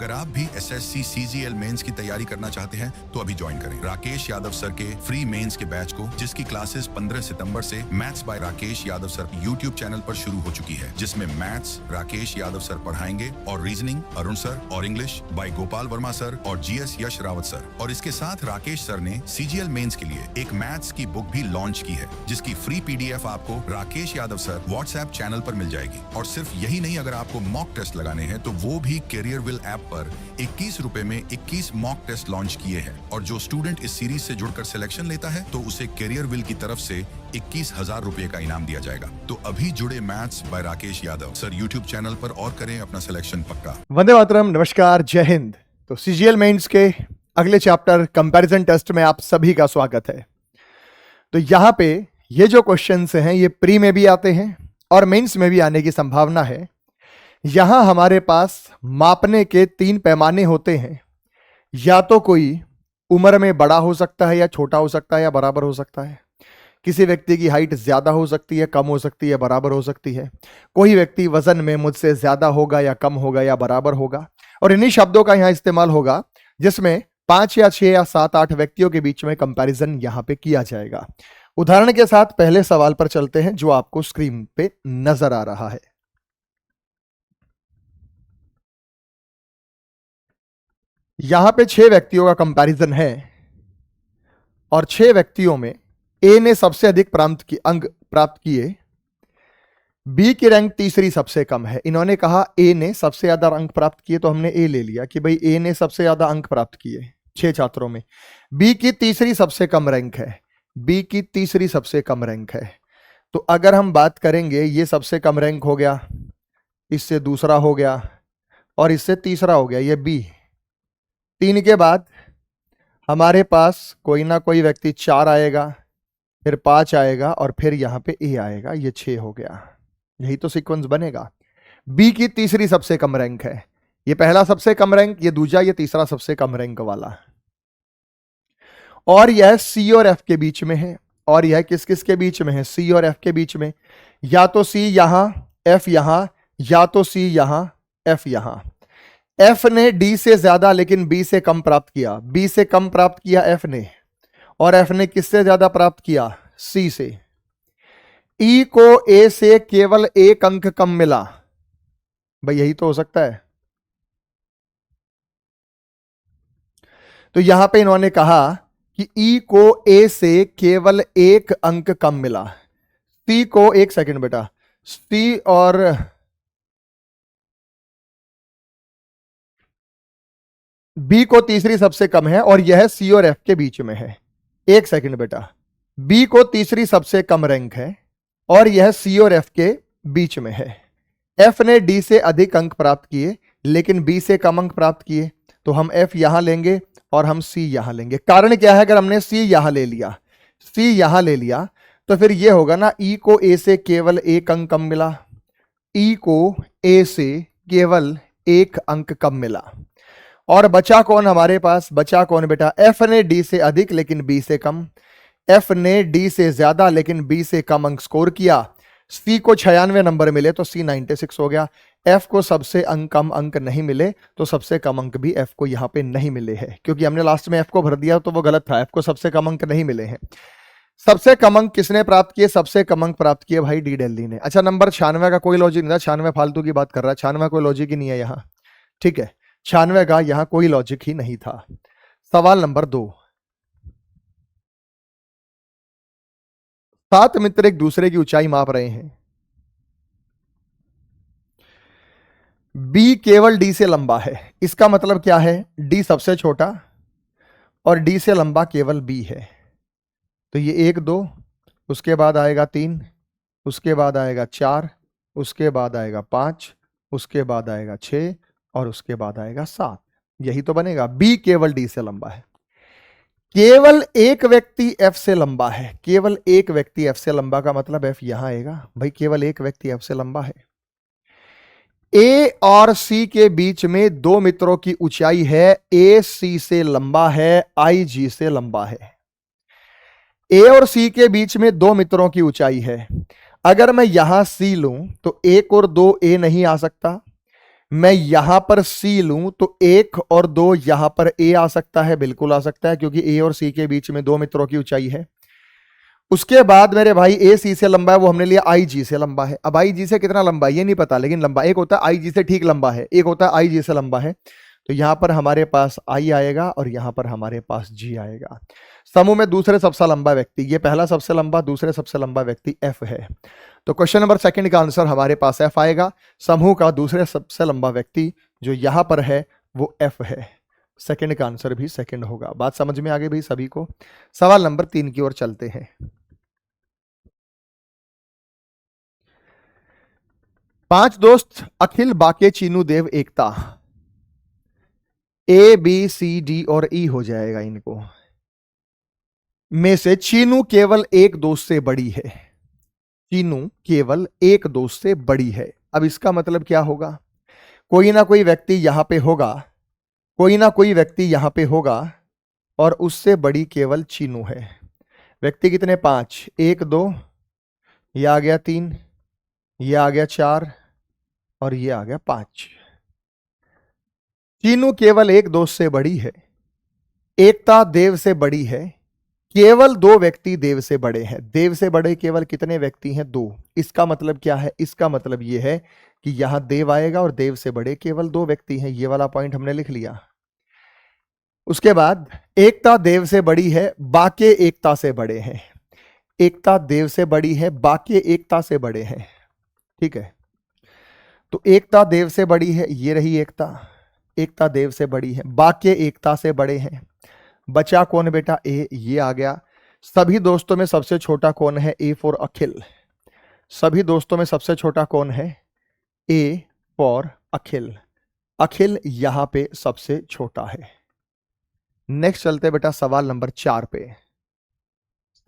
अगर आप भी एसएससी सीजीएल मेंस की तैयारी करना चाहते हैं तो अभी ज्वाइन करें राकेश यादव सर के फ्री मेंस के बैच को, जिसकी क्लासेस 15 सितंबर से maths by Rakesh Yadav sir YouTube channel पर शुरू हो चुकी है, जिसमें मैथ्स राकेश यादव सर पढ़ाएंगे और रीजनिंग अरुण सर और English by Gopal Verma sir और जीएस यश रावत सर। और इसके साथ राकेश सर ने सीजीएल मेंस के लिए एक मैथ्स की बुक भी लॉन्च की है, जिसकी फ्री पीडीएफ आपको Rakesh Yadav sir WhatsApp channel पर मिल जाएगी। और सिर्फ यही नहीं, अगर आपको मॉक टेस्ट लगाने हैं तो वो भी कैरियर विल ऐप पर 21 रुपए में 21 मॉक टेस्ट लॉन्च किए हैं। और जो स्टूडेंट इस सीरीज से जुड़कर सिलेक्शन लेता है तो उसे कैरियर विल की तरफ से 21,000 रुपए का इनाम दिया जाएगा। तो अभी जुड़े maths by Rakesh Yadav sir YouTube channel पर और करें अपना सिलेक्शन पक्का। वंदे मातरम, नमस्कार, जय हिंद। तो सीजीएल मेंस के अगले चैप्टर कंपैरिजन टेस्ट में आप सभी का स्वागत है। तो यहाँ पे ये जो क्वेश्चंस हैं ये प्री में भी आते हैं और मेंस में भी आने की संभावना है। यहाँ हमारे पास मापने के 3 पैमाने होते हैं। या तो कोई उम्र में बड़ा हो सकता है या छोटा हो सकता है या बराबर हो सकता है। किसी व्यक्ति की हाइट ज्यादा हो सकती है, कम हो सकती है, बराबर हो सकती है। कोई व्यक्ति वजन में मुझसे ज्यादा होगा या कम होगा या बराबर होगा। और इन्हीं शब्दों का यहाँ इस्तेमाल होगा जिसमें 5 या 6 या 7 8 व्यक्तियों के बीच में कंपैरिजन यहाँ पे किया जाएगा। उदाहरण के साथ पहले सवाल पर चलते हैं जो आपको स्क्रीन पे नजर आ रहा है। यहां पे 6 व्यक्तियों का कंपैरिजन है और 6 व्यक्तियों में ए ने सबसे अधिक अंक प्राप्त किए, बी की रैंक तीसरी सबसे कम है। इन्होंने कहा ए ने सबसे ज्यादा अंक प्राप्त किए, तो हमने ए ले लिया कि भाई ए ने सबसे ज्यादा अंक प्राप्त किए 6 छात्रों में। बी की तीसरी सबसे कम रैंक है, बी की तीसरी सबसे कम रैंक है। तो अगर हम बात करेंगे, ये सबसे कम रैंक हो गया, इससे दूसरा हो गया और इससे तीसरा हो गया, ये बी। 3 के बाद हमारे पास कोई ना कोई व्यक्ति 4 आएगा, फिर 5 आएगा और फिर यहां पे ए आएगा, ये 6 हो गया। यही तो सीक्वेंस बनेगा। बी की तीसरी सबसे कम रैंक है, ये पहला सबसे कम रैंक, ये दूसरा, ये तीसरा सबसे कम रैंक वाला। और यह सी और एफ के बीच में है। और यह किस किस के बीच में है? सी और एफ के बीच में। या तो सी यहां, एफ यहां, या तो सी यहां, एफ यहां। एफ ने डी से ज्यादा लेकिन बी से कम प्राप्त किया, बी से कम प्राप्त किया एफ ने, और एफ ने किससे ज्यादा प्राप्त किया? सी से। ई को ए से केवल 1 अंक कम मिला, भाई यही तो हो सकता है। तो यहां पे इन्होंने कहा कि ई को ए से केवल 1 अंक कम मिला। सी को, एक सेकंड बेटा, सी और बी को तीसरी सबसे कम है और यह सी और एफ के बीच में है। एक सेकंड बेटा, बी को तीसरी सबसे कम रैंक है और यह सी और एफ के बीच में है। एफ ने डी से अधिक अंक प्राप्त किए लेकिन बी से कम अंक प्राप्त किए, तो हम एफ यहां लेंगे और हम सी यहां लेंगे। कारण क्या है? अगर हमने सी यहां ले लिया, सी यहां ले लिया, तो फिर यह होगा ना, ई को ए से केवल 1 अंक कम मिला, ई को ए से केवल 1 अंक कम मिला। और बचा कौन हमारे पास? बचा कौन बेटा? एफ ने डी से अधिक लेकिन बी से कम, एफ ने डी से ज्यादा लेकिन बी से कम अंक स्कोर किया। सी को 96 नंबर मिले तो सी 96 हो गया। एफ को सबसे कम अंक नहीं मिले तो सबसे कम अंक भी एफ को यहां पे नहीं मिले हैं, क्योंकि हमने लास्ट में एफ को भर दिया तो वो गलत था। एफ को सबसे कम अंक नहीं मिले हैं। सबसे कम अंक किसने प्राप्त किए? सबसे कम अंक प्राप्त किए भाई डी दिल्ली ने। अच्छा, नंबर 96 का कोई लॉजिक नहीं था, 96 फालतू की बात कर रहा है, 96 कोई लॉजिक ही नहीं है यहाँ, ठीक है। 96 का यहां कोई लॉजिक ही नहीं था। सवाल नंबर 2, 7 मित्र एक दूसरे की ऊंचाई माप रहे हैं। बी केवल डी से लंबा है, इसका मतलब क्या है? डी सबसे छोटा और डी से लंबा केवल बी है। तो ये 1 2, उसके बाद आएगा 3, उसके बाद आएगा 4, उसके बाद आएगा 5, उसके बाद आएगा 6 और उसके बाद आएगा 7। यही तो बनेगा। बी केवल डी से लंबा है। केवल एक व्यक्ति एफ से लंबा है, केवल एक व्यक्ति एफ से लंबा का मतलब एफ यहां आएगा भाई, केवल एक व्यक्ति एफ से लंबा है। ए और सी के बीच में 2 मित्रों की ऊंचाई है, ए सी से लंबा है, आई जी से लंबा है। ए और सी के बीच में 2 मित्रों की ऊंचाई है। अगर मैं यहां सी लूं तो 1 और 2 ए नहीं आ सकता, मैं यहां पर सी लूं तो 1 और 2 यहां पर ए आ सकता है, बिल्कुल आ सकता है, क्योंकि ए और सी के बीच में 2 मित्रों की ऊंचाई है। उसके बाद मेरे भाई ए सी से लंबा है, वो हमने लिया आई जी से लंबा है। अब आई जी से कितना लंबा है ये नहीं पता, लेकिन लंबा एक होता है आई जी से ठीक लंबा है, एक होता है आई जी से लंबा है। तो यहां पर हमारे पास आई आएगा और यहां पर हमारे पास जी आएगा। समूह में दूसरे सबसे लंबा व्यक्ति, ये पहला सबसे लंबा, दूसरे सबसे लंबा व्यक्ति एफ है। तो क्वेश्चन नंबर सेकंड का आंसर हमारे पास एफ आएगा। समूह का दूसरे सबसे लंबा व्यक्ति जो यहां पर है वो एफ है। सेकंड का आंसर भी सेकंड होगा। बात समझ में आ गई भाई सभी को। सवाल नंबर 3 की ओर चलते हैं। पांच दोस्त अखिल, बाके, चीनू, देव, एकता। ए बी सी डी और ई हो जाएगा इनको में से चीनू केवल एक दोस्त से बड़ी है। चीनू केवल एक दोस्त से बड़ी है। अब इसका मतलब क्या होगा? कोई ना कोई व्यक्ति यहां पे होगा, कोई ना कोई व्यक्ति यहां पे होगा और उससे बड़ी केवल चीनू है। व्यक्ति कितने? 5, 1 2, ये आ गया 3, ये आ गया 4 और ये आ गया 5। चीनू केवल एक दोस्त से बड़ी है, एकता देव से बड़ी है, केवल 2 व्यक्ति देव से बड़े हैं। देव से बड़े केवल कितने व्यक्ति हैं? 2। इसका मतलब क्या है? इसका मतलब यह है कि यहां देव आएगा और देव से बड़े केवल 2 व्यक्ति हैं। ये वाला पॉइंट हमने लिख लिया। उसके बाद एकता देव से बड़ी है, बाके एकता से बड़े हैं। एकता देव से बड़ी है, बाके एकता से बड़े हैं। ठीक है, तो एकता देव से बड़ी है, ये रही एकता, एकता देव से बड़ी है, बाके एकता से बड़े हैं। बचा कौन बेटा? ए, ये आ गया। सभी दोस्तों में सबसे छोटा कौन है? ए फॉर अखिल। सभी दोस्तों में सबसे छोटा कौन है? ए फॉर अखिल। अखिल यहां पे सबसे छोटा है। नेक्स्ट चलते बेटा सवाल नंबर 4 पे।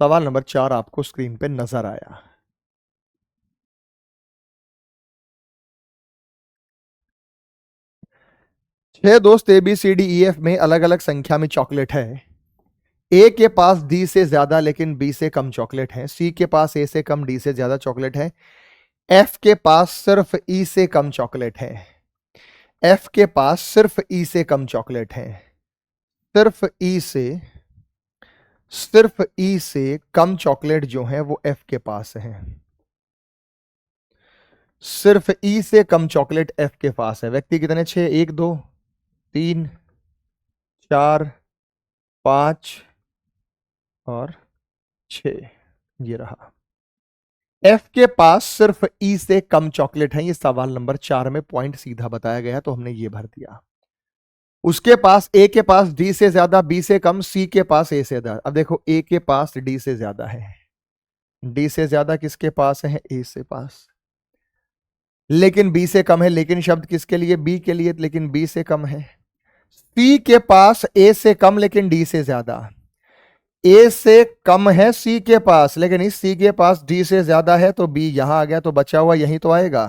सवाल नंबर 4 आपको स्क्रीन पे नजर आया। छह दोस्त A B C D E F में अलग अलग संख्या में चॉकलेट है। ए के पास डी से ज्यादा लेकिन बी से कम चॉकलेट है। सी के पास ए से कम डी से ज्यादा चॉकलेट है। एफ के पास सिर्फ ई से कम चॉकलेट है। एफ के पास सिर्फ ई से कम चॉकलेट है। सिर्फ ई से कम चॉकलेट जो है वो एफ के पास है। सिर्फ ई से कम चॉकलेट एफ के पास है। व्यक्ति कितने? 6, 1 2 3 4 5 और 6, ये रहा। एफ के पास सिर्फ ई से कम चॉकलेट है। ये सवाल नंबर 4 में पॉइंट सीधा बताया गया तो हमने ये भर दिया। उसके पास ए के पास डी से ज्यादा, बी से कम, सी के पास ए से ज्यादा। अब देखो ए के पास डी से ज्यादा है, डी से ज्यादा किसके पास है? ए से पास। लेकिन बी से कम है, लेकिन शब्द किसके लिए? बी के लिए, लेकिन बी से कम है। सी के पास ए से कम लेकिन डी से ज्यादा। ए से कम है सी के पास, लेकिन इस सी के पास डी से ज्यादा है, तो बी यहां आ गया, तो बचा हुआ यहीं तो आएगा।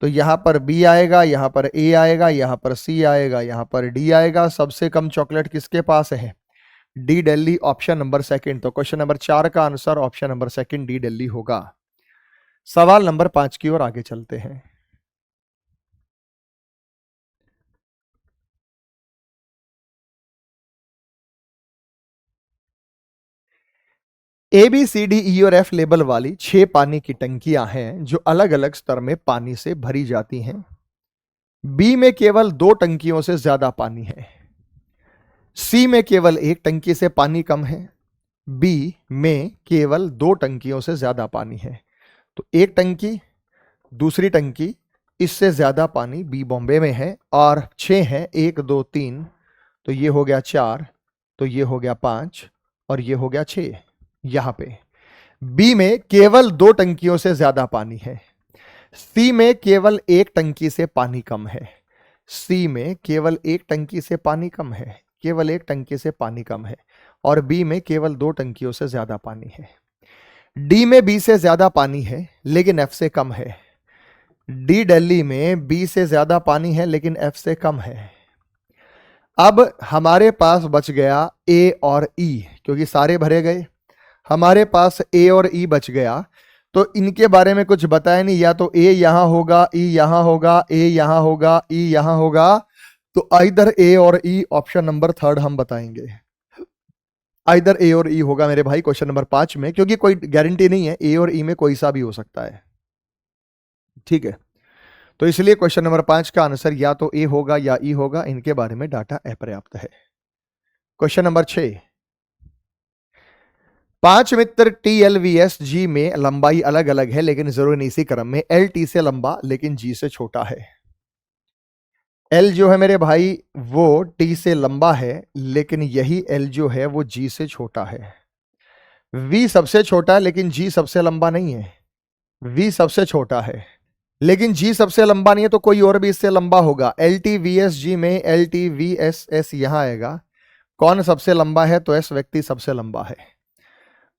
तो यहां पर बी आएगा, यहां पर ए आएगा, यहां पर सी आएगा, यहां पर डी आएगा। सबसे कम चॉकलेट किसके पास है? D Delhi, option number second. तो क्वेश्चन नंबर 4 का answer option number second D Delhi होगा। सवाल नंबर 5 की ओर आगे चलते हैं। ए बी सी डी ई और एफ लेबल वाली 6 पानी की टंकियां हैं जो अलग अलग स्तर में पानी से भरी जाती हैं। बी में केवल 2 टंकियों से ज्यादा पानी है। सी में केवल 1 टंकी से पानी कम है। बी में केवल 2 टंकियों से ज्यादा पानी है। तो 1 टंकी, दूसरी टंकी, इससे ज्यादा पानी बी बॉम्बे में है और 6 है। 1 2 3, तो ये हो गया 4, तो ये हो गया 5 और ये हो गया 6। यहां पे बी में केवल 2 टंकियों से ज्यादा पानी है। सी में केवल 1 टंकी से पानी कम है। सी में केवल 1 टंकी से पानी कम है, केवल 1 टंकी से पानी कम है। और बी में केवल 2 टंकियों से ज्यादा पानी है। डी में बी से ज्यादा पानी है लेकिन एफ से कम है। डी दिल्ली में बी से ज्यादा पानी है लेकिन एफ से कम है। अब हमारे पास बच गया ए और ई, क्योंकि सारे भरे गए। हमारे पास ए और ई बच गया, तो इनके बारे में कुछ बताया नहीं, या तो ए यहां होगा, ई यहां होगा, ए यहां होगा, ई यहां होगा, तो आइदर ए और ई, ऑप्शन नंबर थर्ड हम बताएंगे, आइदर ए और ई होगा मेरे भाई क्वेश्चन नंबर 5 में, क्योंकि कोई गारंटी नहीं है, ए और ई में कोई सा भी हो सकता है, ठीक है। तो इसलिए क्वेश्चन नंबर 5 का आंसर या तो ए होगा या ई होगा, इनके बारे में डाटा अपर्याप्त है। क्वेश्चन नंबर 6, 5 मित्र TLVS-G में लंबाई अलग अलग है लेकिन जरूर नहीं इसी क्रम में, L T से लंबा लेकिन G से छोटा है। L जो है मेरे भाई वो T से लंबा है, लेकिन यही L जो है वो G से छोटा है। V सबसे छोटा है लेकिन G सबसे लंबा नहीं है। V सबसे छोटा है लेकिन G सबसे लंबा नहीं है, तो कोई और भी इससे लंबा होगा। LTVS-G में LTVSS यहां आएगा, कौन सबसे लंबा है, तो S व्यक्ति सबसे लंबा है।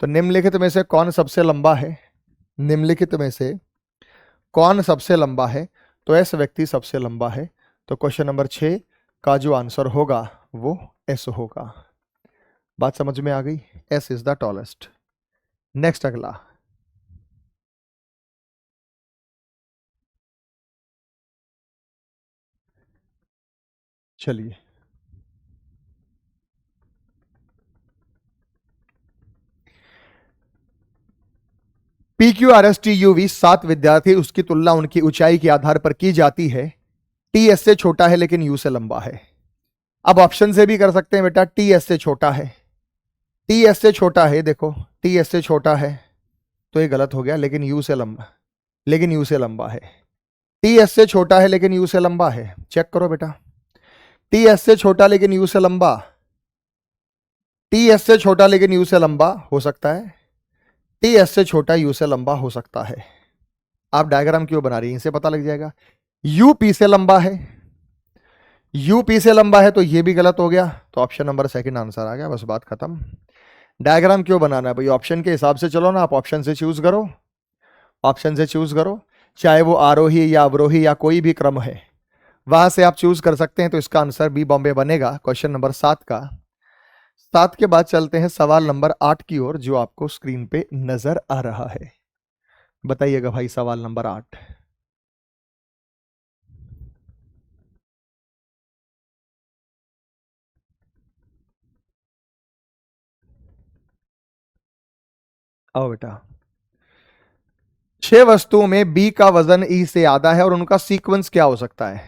तो निम्नलिखित में से कौन सबसे लंबा है, निम्नलिखित में से कौन सबसे लंबा है, तो S व्यक्ति सबसे लंबा है। तो क्वेश्चन नंबर 6 का जो आंसर होगा वो S होगा। बात समझ में आ गई, S is the tallest. Next अगला, चलिए PQRSTUV 7 विद्यार्थी, उसकी तुलना उनकी ऊंचाई के आधार पर की जाती है। T S से छोटा है लेकिन U से लंबा है। अब ऑप्शन से भी कर सकते हैं बेटा, T S से छोटा है, T S से छोटा है, देखो T S से छोटा है तो ये गलत हो गया, लेकिन U से लंबा, लेकिन U से लंबा है। T S से छोटा है लेकिन U से लंबा है, चेक करो बेटा, T S से छोटा लेकिन U से लंबा, T S से छोटा लेकिन U से लंबा हो सकता है, T S से छोटा U से लंबा हो सकता है। आप डायग्राम क्यों बना रही हैं, इनसे पता लग जाएगा। U P से लंबा है, U P से लंबा है तो ये भी गलत हो गया, तो ऑप्शन नंबर सेकंड आंसर आ गया, बस बात खत्म। डायग्राम क्यों बनाना है भाई, ऑप्शन के हिसाब से चलो ना, आप ऑप्शन से चूज करो, ऑप्शन से चूज करो, चाहे वो आरोही या अवरोही या कोई भी क्रम है, वहां से आप चूज कर सकते हैं। तो इसका आंसर बी बॉम्बे बनेगा क्वेश्चन नंबर 7 का। 7 के बाद चलते हैं सवाल नंबर 8 की ओर, जो आपको स्क्रीन पे नजर आ रहा है। बताइएगा भाई सवाल नंबर 8। आओ बेटा, 6 वस्तुओं में B का वजन E से आधा है और उनका सीक्वेंस क्या हो सकता है।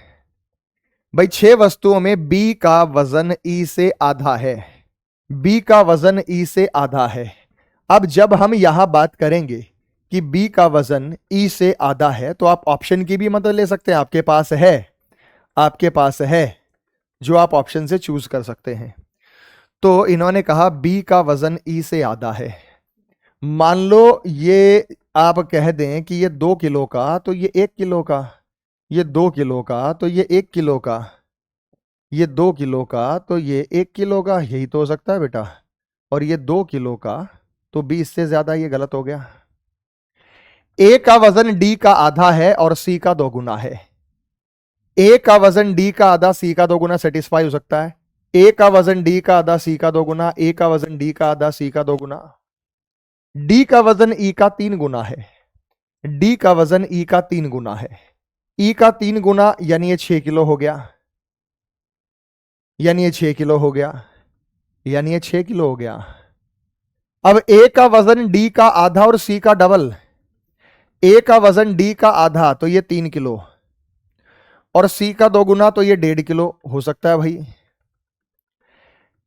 भाई 6 वस्तुओं में B का वजन E से आधा है, B का वजन E से आधा है। अब जब हम यहां बात करेंगे कि B का वजन E से आधा है, तो आप ऑप्शन की भी मदद ले सकते हैं, आपके पास है, आपके पास है, जो आप ऑप्शन से चूज कर सकते हैं। तो इन्होंने कहा B का वजन E से आधा है। मान लो ये आप कह दें कि ये 2 किलो का, तो ये 1 किलो का, ये 2 किलो का, तो ये 1 किलो का, ये 2 किलो का, तो ये 1 किलो का, यही तो हो सकता है बेटा। और ये 2 किलो का, तो 20 से ज्यादा, ये गलत हो गया। ए का वजन डी का आधा है और सी का 2 गुना है। ए का वजन डी का आधा, सी का 2 गुना सेटिस्फाई हो सकता है। ए का वजन डी का आधा, सी का 2 गुना, ए का वजन डी का आधा, सी का 2 गुना। डी का वजन ई का 3 गुना है, डी का वजन ई का 3 गुना है, ई का 3 गुना यानी ये 6 किलो हो गया, यानी ये 6 किलो हो गया, यानी ये 6 किलो हो गया। अब ए का वजन डी का आधा और सी का डबल, ए का वजन डी का आधा तो ये 3 किलो और सी का 2 गुना तो ये 1.5 किलो हो सकता है भाई।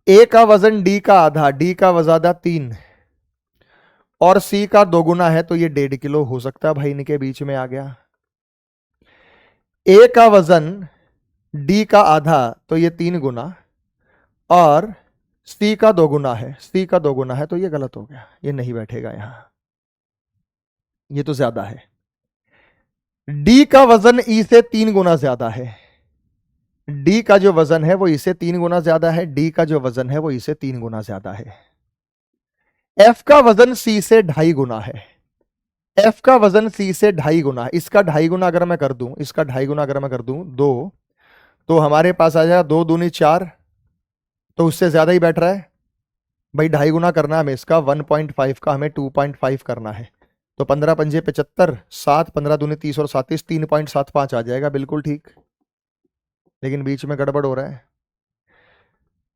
ए का वजन डी का आधा, डी का वजादा 3 और सी का 2 गुना है तो ये 1.5 किलो हो सकता है भाई, इनके बीच में आ गया। ए का वजन डी का आधा तो ये 3 गुना और सी का 2 गुना है, सी का 2 गुना है तो ये गलत हो गया, ये नहीं बैठेगा यहां, ये तो ज्यादा है। डी का वजन ई से 3 गुना ज्यादा है, डी का जो वजन है वो इसे 3 गुना ज्यादा है, डी का जो वजन है वो इसे 3 गुना ज्यादा है। एफ का वजन सी से 2.5 गुना है, एफ का वजन सी से 2.5 गुना, इसका 2.5 गुना अगर मैं कर दूं, इसका 2.5 गुना अगर मैं कर दूं 2, तो हमारे पास आ जाएगा 2 दूनी 4, तो उससे ज्यादा ही बैठ रहा है भाई। 2.5 गुना करना है हमें इसका, 1.5 का हमें 2.5 करना है, तो 15 पंजे 75, 7 15 दूनी 30 और 37, 3.75 आ जाएगा, बिल्कुल ठीक। लेकिन बीच में गड़बड़ हो रहा है।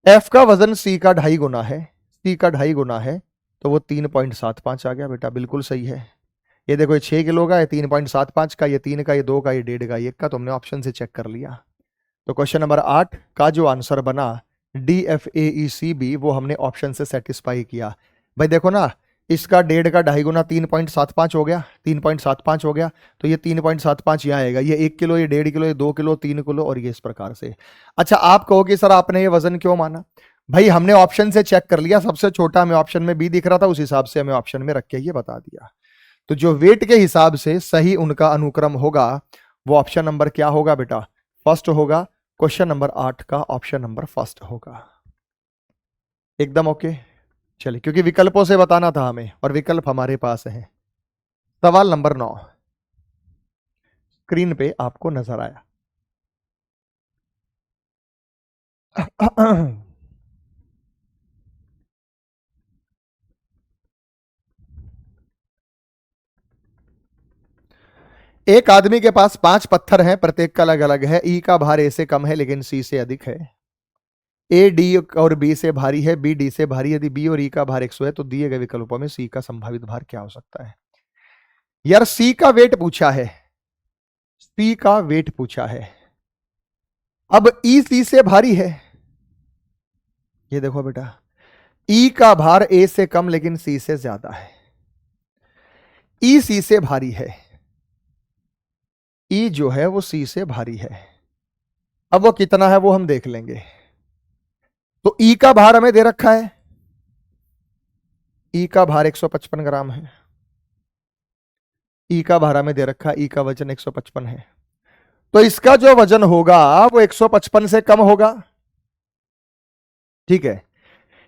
एफ का वजन सी का 2.5 गुना है, सी का 2.5 गुना है, तो वो 3.75 आ गया बेटा, बिल्कुल सही है। ये देखो, ये 6 किलो का है, 3.75 का, ये 3 का, ये 2 का, ये 1.5 का, ये 1 का, तो हमने ऑप्शन से चेक कर लिया। तो क्वेश्चन नंबर 8 का जो आंसर बना DFAECB, वो हमने ऑप्शन से सेटिस्फाई किया। भाई देखो ना, इसका 1.5 का 2.5 गुना 3.75 हो गया, 3.75 हो गया, तो ये 3.75 यहाँ आएगा। ये 1 किलो, ये 1.5 किलो, ये 2 किलो, 3 किलो, और ये इस प्रकार से। अच्छा, आप कहो कि सर आपने ये वजन क्यों माना? भाई हमने ऑप्शन से चेक कर लिया, सबसे छोटा हमें ऑप्शन में बी दिख रहा था, उस हिसाब से हमें ऑप्शन में रख के ये बता दिया। तो जो वेट के हिसाब से सही उनका अनुक्रम होगा, वो ऑप्शन नंबर क्या होगा बेटा? फर्स्ट होगा। क्वेश्चन नंबर 8 का ऑप्शन नंबर फर्स्ट होगा। एकदम ओके। चलिए, क्योंकि विकल्पों से बताना था हमें और विकल्प हमारे पास है। सवाल नंबर 9 स्क्रीन पे आपको नजर आया। एक आदमी के पास 5 पत्थर हैं, प्रत्येक का अलग अलग है। ई का भार ए से कम है लेकिन सी से अधिक है। ए डी और बी से भारी है, बी डी से भारी। यदि बी और ई का भार 100 है तो दिए गए विकल्पों में सी का संभावित भार क्या हो सकता है? यार सी का वेट पूछा है, सी का वेट पूछा है। अब ई सी से भारी है, ये देखो बेटा, ई का भार ए से कम लेकिन सी से ज्यादा है। ई सी से भारी है, ई जो है वो सी से भारी है। अब वो कितना है वो हम देख लेंगे। तो ई का भार हमें दे रखा है, ई का भार 155 ग्राम है। ई का भार हमें दे रखा है, ई का वजन 155 है। तो इसका जो वजन होगा वो 155 से कम होगा, ठीक है।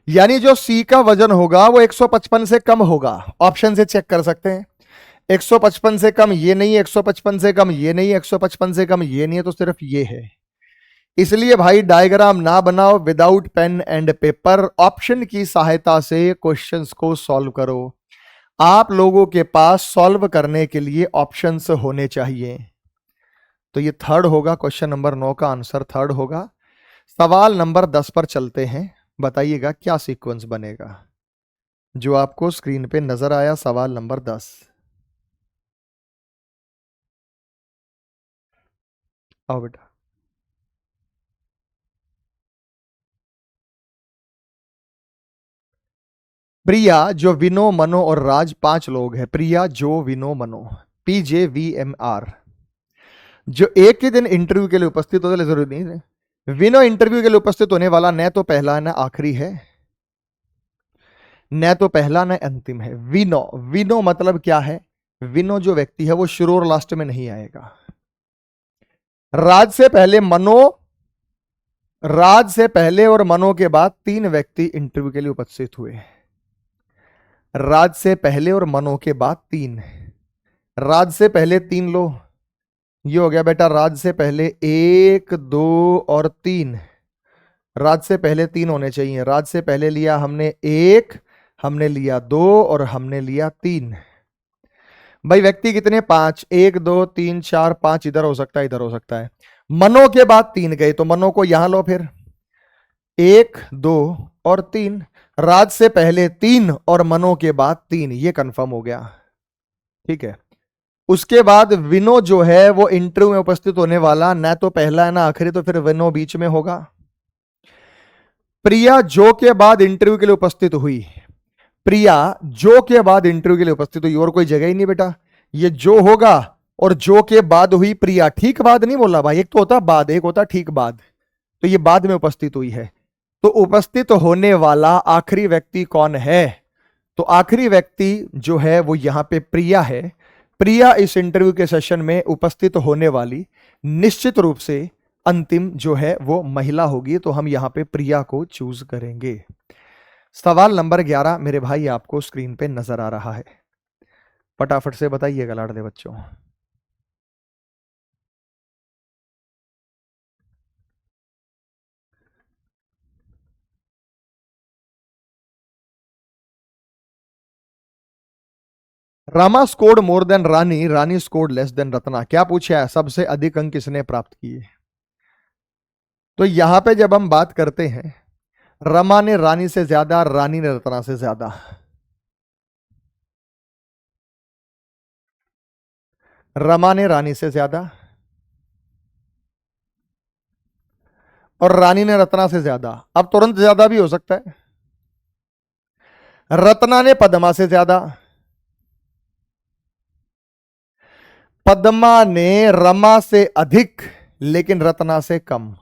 यानी जो सी का वजन होगा वो 155 से कम होगा। ऑप्शन से चेक कर सकते हैं। 155 से कम ये नहीं है, 155 से कम ये नहीं है, 155 से कम ये नहीं है, तो सिर्फ ये है। इसलिए भाई डायग्राम ना बनाओ, without pen and paper option की सहायता से क्वेश्चंस को सॉल्व करो। आप लोगों के पास सॉल्व करने के लिए ऑप्शंस होने चाहिए। तो ये थर्ड होगा, क्वेश्चन नंबर 9 का आंसर थर्ड होगा। सवाल नंबर 10 पर चलते हैं। बताइएगा क्या सीक्वेंस बनेगा जो आपको स्क्रीन पे नजर आया। सवाल नंबर 10, आओ बेटा। प्रिया, जो, विनो, मनो और राज 5 लोग हैं। प्रिया, जो, विनो, मनो, PJVMR, जो एक ही दिन इंटरव्यू के लिए उपस्थित होते, जरूरी नहीं है। विनो इंटरव्यू के लिए उपस्थित होने वाला न तो पहला न आखिरी है, न तो पहला न अंतिम है। विनो, विनो मतलब क्या है? विनो जो व्यक्ति है वो शुरू और लास्ट में नहीं आएगा। राज से पहले मनो, राज से पहले और मनो के बाद 3 व्यक्ति इंटरव्यू के लिए उपस्थित हुए। राज से पहले और मनो के बाद 3, राज से पहले 3 लो, ये हो गया बेटा। राज से पहले 1 2 और 3, राज से पहले 3 होने चाहिए। राज से पहले लिया हमने 1, हमने लिया 2 और हमने लिया 3। भाई व्यक्ति कितने? 5, 1 2 3 4 5, इधर हो सकता है, इधर हो सकता है। मनो के बाद 3 गए, तो मनो को यहां लो फिर, 1 2 और 3। राज से पहले 3 और मनो के बाद 3, ये कंफर्म हो गया, ठीक है। उसके बाद विनो जो है वो इंटरव्यू में उपस्थित होने वाला न तो पहला है ना आखिरी, तो फिर विनो बीच में होगा। प्रिया जो के बाद इंटरव्यू के लिए उपस्थित हुई, प्रिया जो के बाद इंटरव्यू के लिए उपस्थित हुई, और कोई जगह ही नहीं बेटा। ये जो होगा और जो के बाद हुई प्रिया, ठीक बाद नहीं बोला भाई, एक तो होता बाद, एक होता ठीक बाद, तो ये बाद में उपस्थित हुई है। तो उपस्थित होने वाला आखिरी व्यक्ति कौन है? तो आखिरी व्यक्ति जो है वो यहां पे प्रिया है। प्रिया इस इंटरव्यू के सेशन में उपस्थित होने वाली निश्चित रूप से अंतिम जो है वो महिला होगी, तो हम यहां पे प्रिया को चूज करेंगे। सवाल नंबर 11 मेरे भाई आपको स्क्रीन पे नजर आ रहा है, फटाफट से बताइएगा लाडले बच्चों। रमा स्कोर्ड मोर देन रानी, रानी स्कोर्ड लेस देन रत्ना। क्या पूछा है? सबसे अधिक अंक किसने प्राप्त किए? तो यहां पे जब हम बात करते हैं, रमा ने रानी से ज्यादा, रानी ने रत्ना से ज्यादा। रमा ने रानी से ज्यादा और रानी ने रत्ना से ज्यादा। अब तुरंत ज्यादा भी हो सकता है। रत्ना ने पद्मा से ज्यादा, पद्मा ने रमा से अधिक लेकिन रत्ना से कम।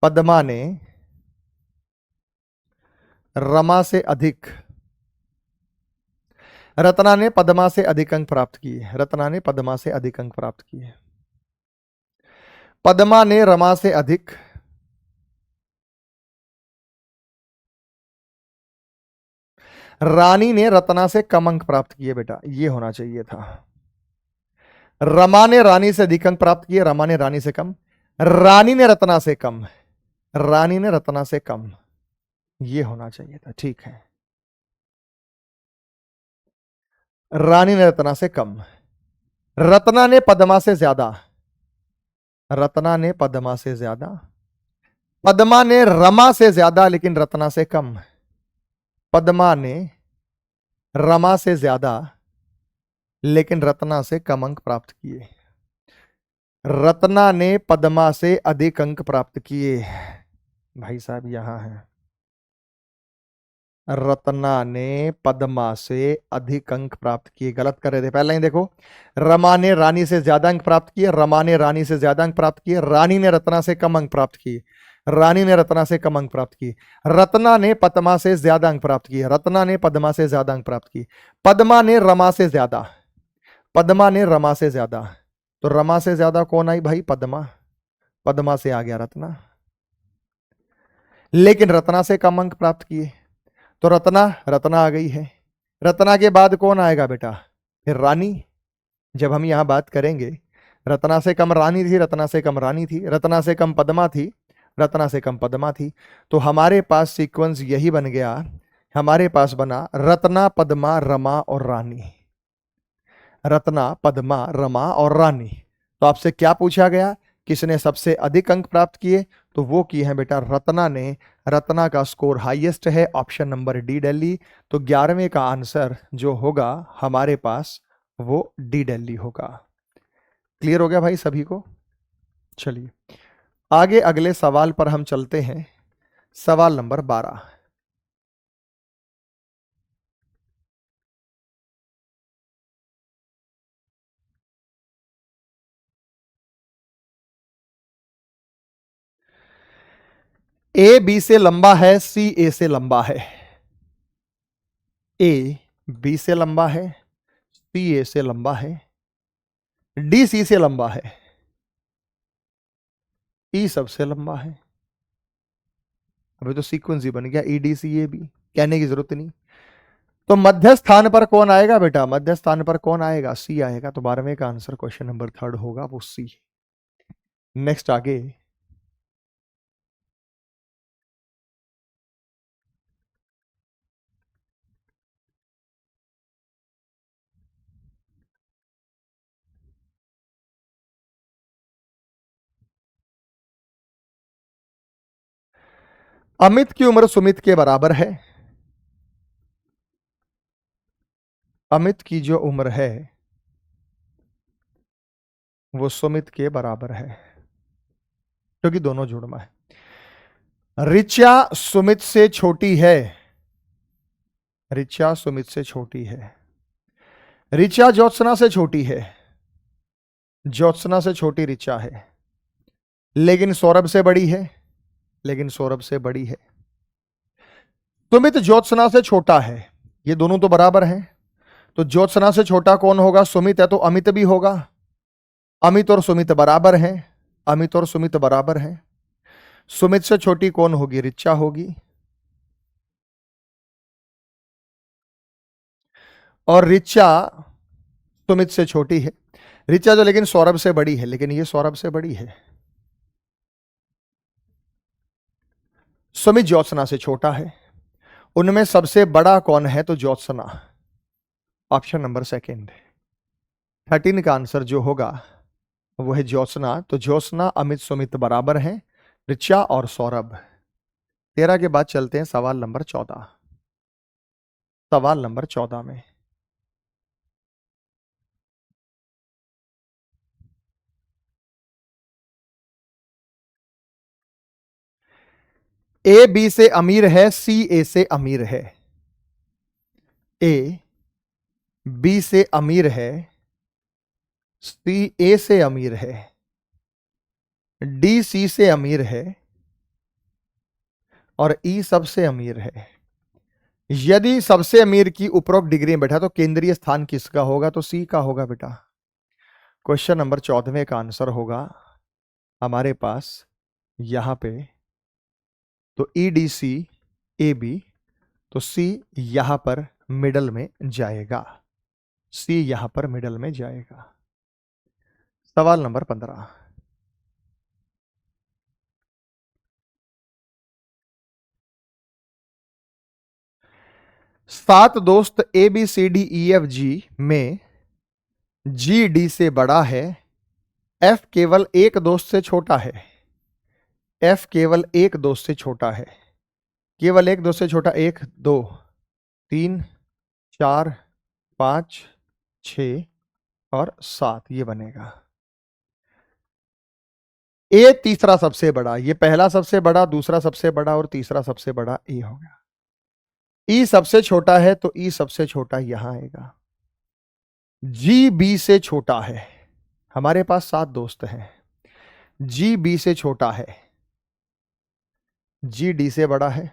पद्मा ने रमा से अधिक, रत्ना ने पद्मा से अधिक अंक प्राप्त किए। रत्ना ने पद्मा से अधिक अंक प्राप्त किए। पद्मा ने रमा से अधिक, रानी ने रत्ना से कम अंक प्राप्त किए। बेटा ये होना चाहिए था। रमा ने रानी से अधिक अंक प्राप्त किए, रमा ने रानी से कम, रानी ने रत्ना से कम, रानी ने रत्ना से कम। ये होना चाहिए था। ठीक है, रानी ने रत्ना से कम। रत्ना ने पद्मा से ज्यादा, रत्ना ने पद्मा से ज्यादा, पद्मा ने रमा से ज्यादा लेकिन रत्ना से कम। पद्मा ने रमा से ज्यादा लेकिन रत्ना से कम अंक प्राप्त किए। रत्ना ने पद्मा से अधिक अंक प्राप्त किए। भाई साहब यहां है, रत्ना ने पद्मा से अधिक अंक प्राप्त किए। गलत कर रहे थे पहले ही। देखो, रमा ने रानी से ज्यादा अंक प्राप्त किए, रमा ने रानी से ज्यादा अंक प्राप्त किए, रानी ने रत्ना से कम अंक प्राप्त किए, रानी ने रत्ना से कम अंक प्राप्त किए। रत्ना ने पद्मा से ज्यादा अंक प्राप्त किए, रत्ना ने पद्मा से ज्यादा अंक प्राप्त किए। पद्मा ने रमा से ज्यादा, पद्मा ने रमा से ज्यादा। तो रमा से ज्यादा कौन आई भाई? पद्मा। पद्मा से आ गया रत्ना, लेकिन रत्ना से कम अंक प्राप्त किए। तो रत्ना, रत्ना आ गई है। रत्ना के बाद कौन आएगा बेटा? फिर रानी। जब हम यहां बात करेंगे, रत्ना से कम रानी थी, रत्ना से कम रानी थी, रत्ना से कम पद्मा थी, रत्ना से कम पद्मा थी। तो हमारे पास सीक्वेंस यही बन गया। हमारे पास बना रत्ना, पद्मा, रमा और रानी। रत्ना, पद्मा, रमा और रानी। तो आपसे क्या पूछा गया? किसने सबसे अधिक अंक प्राप्त किए? तो वो किए हैं बेटा रत्ना ने। रत्ना का स्कोर हाईएस्ट है, ऑप्शन नंबर डी दिल्ली। तो 11वें का आंसर जो होगा हमारे पास वो डी दिल्ली होगा। क्लियर हो गया भाई सभी को? चलिए आगे अगले सवाल पर हम चलते हैं। सवाल नंबर 12। ए बी से लंबा है, सी ए से लंबा है। ए बी से लंबा है, सी ए से लंबा है, डी सी से लंबा है, ई सबसे लंबा है। अभी तो सीक्वेंस ही बन गया, E D C A B, कहने की जरूरत नहीं। तो मध्य स्थान पर कौन आएगा बेटा? मध्य स्थान पर कौन आएगा? सी आएगा। तो 12वें का आंसर क्वेश्चन नंबर 3 होगा वो सी। नेक्स्ट आगे, अमित की उम्र सुमित के बराबर है। अमित की जो उम्र है वो सुमित के बराबर है, क्योंकि दोनों जुड़वा है। ऋचा सुमित से छोटी है। ऋचा सुमित से छोटी है। ऋचा ज्योत्सना से छोटी है। ज्योत्सना से छोटी ऋचा है, लेकिन सौरभ से बड़ी है। लेकिन सौरभ से बड़ी है। सुमित ज्योत्सना से छोटा है। ये दोनों तो बराबर हैं। तो ज्योत्सना से छोटा कौन होगा? सुमित है, तो अमित भी होगा। अमित और सुमित बराबर हैं। अमित और सुमित बराबर हैं। सुमित से छोटी कौन होगी? ऋचा होगी। और ऋचा सुमित से छोटी है। ऋचा जो लेकिन सौरभ से बड़ी है, लेकिन ये सौरभ से बड़ी है। सुमित ज्योत्सना से छोटा है। उनमें सबसे बड़ा कौन है? तो ज्योत्सना। Option number second. 13 का आंसर जो होगा वो है ज्योत्सना। तो ज्योत्सना, अमित, सुमित बराबर हैं, ऋचा और सौरभ। 13 के बाद चलते हैं सवाल नंबर 14। सवाल नंबर 14 में ए बी से अमीर है, सी ए से अमीर है। ए बी से अमीर है, सी ए से अमीर है, डी सी से अमीर है और ई सबसे अमीर है। यदि सबसे अमीर की उपरोक्त डिग्री में बैठा तो केंद्रीय स्थान किसका होगा? तो सी का होगा बेटा। क्वेश्चन नंबर 14 का आंसर होगा हमारे पास यहां पे तो E D C A B, तो सी यहां पर मिडल में जाएगा। सी यहां पर मिडल में जाएगा। सवाल नंबर 15। सात दोस्त A B C D E F G में जी डी से बड़ा है, एफ केवल एक दोस्त से छोटा है। एफ केवल एक दोस्त से छोटा है। केवल एक दोस्त से छोटा, 1 2 3 4 5 6 और 7 ये बनेगा। ए तीसरा सबसे बड़ा, ये पहला सबसे बड़ा, दूसरा सबसे बड़ा और तीसरा सबसे बड़ा ए हो गया। ई सबसे छोटा है तो ई सबसे छोटा यहां आएगा। जी बी से छोटा है। हमारे पास 7 दोस्त हैं। जी बी से छोटा है, जी डी से बड़ा है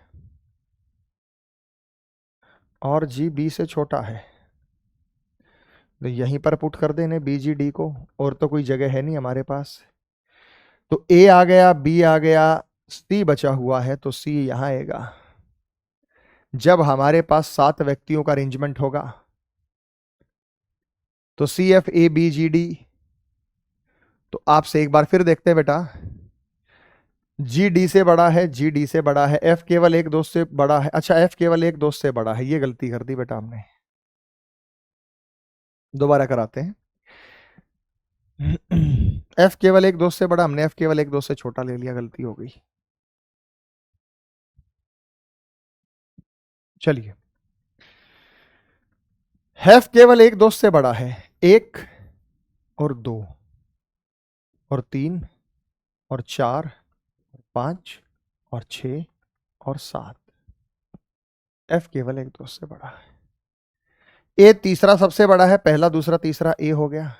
और जी बी से छोटा है। तो यहीं पर पुट कर देने बी जी डी को, और तो कोई जगह है नहीं हमारे पास। तो ए आ गया, बी आ गया, सी बचा हुआ है तो सी यहां आएगा। जब हमारे पास 7 व्यक्तियों का अरेंजमेंट होगा तो C F A B G D. तो आपसे एक बार फिर देखते हैं बेटा, जी डी से बड़ा है, जी डी से बड़ा है, एफ केवल एक दोस्त से बड़ा है। अच्छा, एफ केवल एक दोस्त से बड़ा है, ये गलती कर दी बेटा हमने। दोबारा कराते हैं। एफ केवल एक दोस्त से बड़ा, हमने एफ केवल एक दोस्त से छोटा ले लिया, गलती हो गई। चलिए, एफ केवल एक दोस्त से बड़ा है, 1 और 2 और 3 और 4 और 5 और 6 और 7। एफ केवल एक दोस्त से बड़ा है। ए तीसरा सबसे बड़ा है, पहला दूसरा तीसरा ए हो गया।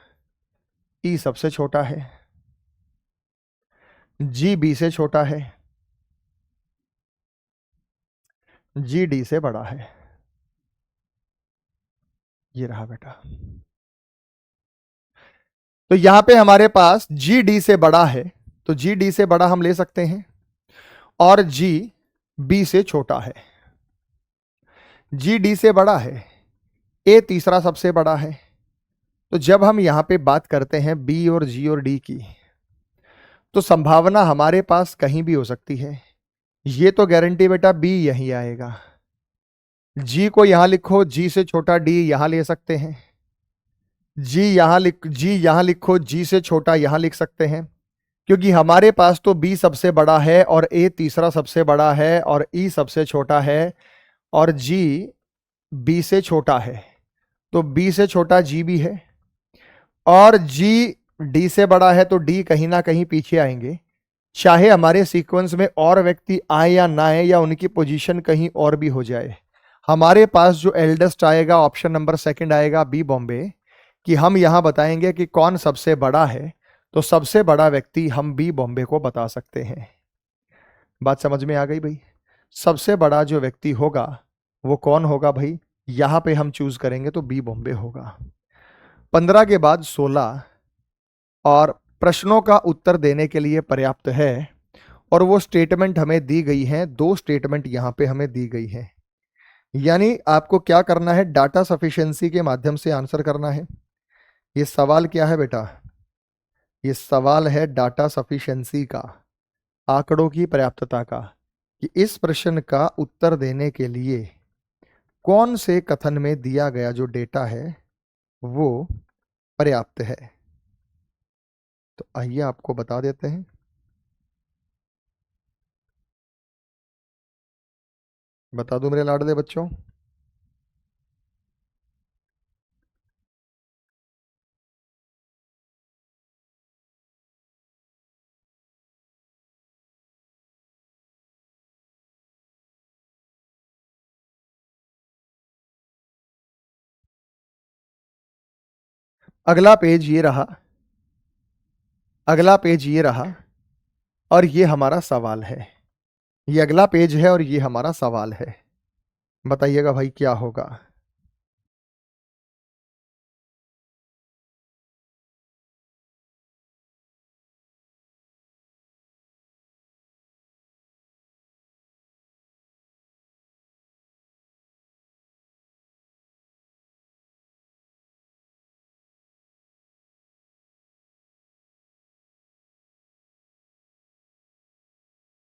ई सबसे छोटा है, जी बी से छोटा है, जी डी से बड़ा है। ये रहा बेटा। तो यहां पे हमारे पास जी डी से बड़ा है, तो जी डी से बड़ा हम ले सकते हैं और जी बी से छोटा है। जी डी से बड़ा है, ए तीसरा सबसे बड़ा है। तो जब हम यहां पे बात करते हैं बी और जी और डी की, तो संभावना हमारे पास कहीं भी हो सकती है। ये तो गारंटी बेटा बी यहीं आएगा। जी को यहां लिखो, जी से छोटा डी यहां ले सकते हैं। जी यहां लिखो, जी से छोटा यहां लिख सकते हैं, क्योंकि हमारे पास तो बी सबसे बड़ा है और ए तीसरा सबसे बड़ा है और ई सबसे छोटा है और जी बी से छोटा है। तो बी से छोटा जी भी है और जी डी से बड़ा है, तो डी कहीं ना कहीं पीछे आएंगे। चाहे हमारे सीक्वेंस में और व्यक्ति आए या ना आए या उनकी पोजीशन कहीं और भी हो जाए, हमारे पास जो एल्डेस्ट आएगा ऑप्शन नंबर सेकंड आएगा, बी बॉम्बे, कि हम यहां बताएंगे कि कौन सबसे बड़ा है। तो सबसे बड़ा व्यक्ति हम बी बॉम्बे को बता सकते हैं। बात समझ में आ गई भाई? सबसे बड़ा जो व्यक्ति होगा वो कौन होगा भाई? यहां पे हम चूज करेंगे तो बी बॉम्बे होगा। 15 के बाद 16 और प्रश्नों का उत्तर देने के लिए पर्याप्त है और वो स्टेटमेंट हमें दी गई हैं। 2 स्टेटमेंट यहां पे हमें दी गई है, यानी आपको क्या करना है, डाटा सफिशिएंसी के माध्यम से आंसर करना है। ये सवाल क्या है बेटा? ये सवाल है डाटा सफिशिएंसी का, आंकड़ों की पर्याप्तता का, कि इस प्रश्न का उत्तर देने के लिए कौन से कथन में दिया गया जो डेटा है वो पर्याप्त है? तो आइए आपको बता देते हैं। बता दो मेरे लाडले बच्चों। अगला पेज ये रहा, अगला पेज ये रहा और ये हमारा सवाल है। ये अगला पेज है और ये हमारा सवाल है। बताइएगा भाई क्या होगा?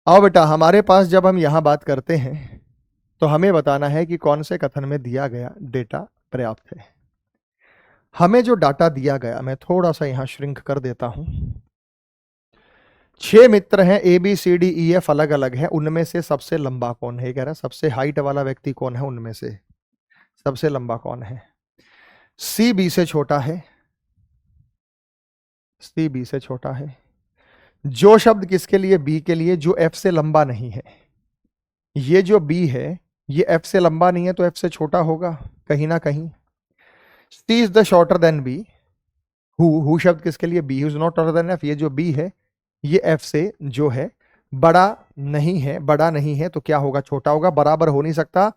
आओ बेटा, हमारे पास जब हम यहां बात करते हैं तो हमें बताना है कि कौन से कथन में दिया गया डेटा पर्याप्त है। हमें जो डाटा दिया गया, मैं थोड़ा सा यहां श्रिंक कर देता हूं। 6 मित्र हैं, A B C D E F अलग अलग है। उनमें से सबसे लंबा कौन है? कह रहा है सबसे हाइट वाला व्यक्ति कौन है उनमें से, सबसे लंबा कौन है? सी बी से छोटा है, सी बी से छोटा है। जो शब्द किसके लिए? बी के लिए, जो एफ से लंबा नहीं है। ये जो बी है ये एफ से लंबा नहीं है तो एफ से छोटा होगा कहीं ना कहीं। C is the shorter than B. Who शब्द किसके लिए? B is not shorter than F. ये जो बी है ये एफ से जो है बड़ा नहीं है, बड़ा नहीं है तो क्या होगा? छोटा होगा। बराबर हो नहीं सकता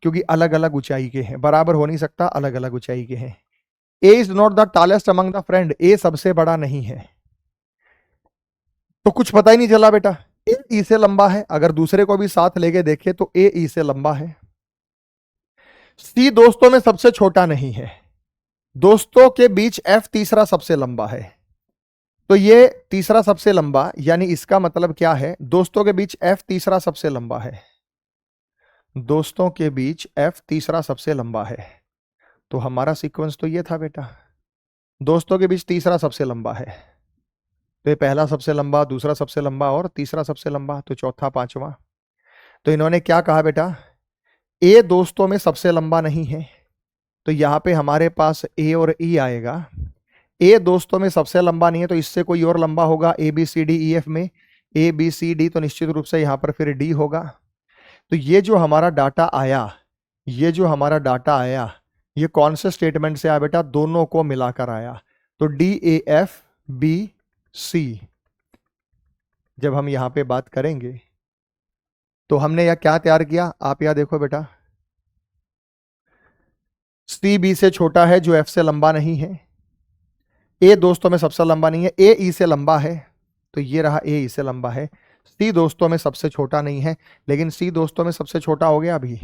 क्योंकि अलग अलग ऊंचाई के हैं, बराबर हो नहीं सकता, अलग अलग ऊंचाई के हैं। A is not the tallest among the friend. A सबसे बड़ा नहीं है तो कुछ पता ही नहीं चला बेटा। ए ई से लंबा है, अगर दूसरे को भी साथ लेके देखे तो ए ई से लंबा है। सी दोस्तों में सबसे छोटा नहीं है, दोस्तों के बीच एफ तीसरा सबसे लंबा है। तो ये तीसरा सबसे लंबा, यानी इसका मतलब क्या है? दोस्तों के बीच एफ तीसरा सबसे लंबा है, दोस्तों के बीच एफ तीसरा सबसे लंबा है। तो हमारा सीक्वेंस तो ये था बेटा, दोस्तों के बीच तीसरा सबसे लंबा है तो ये पहला सबसे लंबा, दूसरा सबसे लंबा और तीसरा सबसे लंबा, तो चौथा पांचवा। तो इन्होंने क्या कहा बेटा? ए दोस्तों में सबसे लंबा नहीं है तो यहां पे हमारे पास ए और ई आएगा। ए दोस्तों में सबसे लंबा नहीं है तो इससे कोई और लंबा होगा A B C D E F में, ए बी सी डी, तो निश्चित रूप से यहां पर फिर डी होगा। तो ये जो हमारा डाटा आया, ये जो हमारा डाटा आया ये कौन से स्टेटमेंट से आया बेटा? दोनों को मिलाकर आया। तो D A F B C जब हम यहां पे बात करेंगे तो हमने यह क्या तैयार किया? आप यहां देखो बेटा, सी बी से छोटा है जो एफ से लंबा नहीं है। ए दोस्तों में सबसे लंबा नहीं है, ए ई से लंबा है तो ये रहा ए ई से लंबा है। सी दोस्तों में सबसे छोटा नहीं है, लेकिन सी दोस्तों में सबसे छोटा हो गया अभी,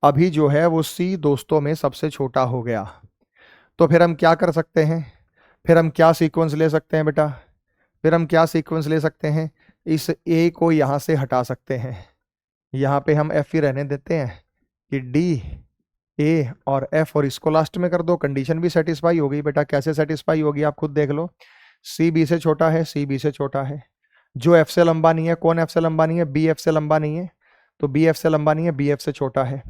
अभी जो है वो सी दोस्तों में सबसे छोटा हो गया। तो फिर हम क्या कर सकते हैं? फिर हम क्या सीक्वेंस ले सकते हैं बेटा? फिर हम क्या सीक्वेंस ले सकते हैं? इस ए को यहां से हटा सकते हैं, यहां पे हम एफ ही रहने देते हैं कि डी ए और एफ, और इसको लास्ट में कर दो। कंडीशन भी सेटिस्फाई हो गई बेटा। कैसे सेटिस्फाई होगी आप खुद देख लो। सी बी से छोटा है, सी बी से छोटा है। जो एफ से लंबा नहीं है, कौन एफ से लंबा नहीं है? बी एफ से लंबा नहीं है तो बी एफ से लंबा नहीं है, बी एफ से छोटा है।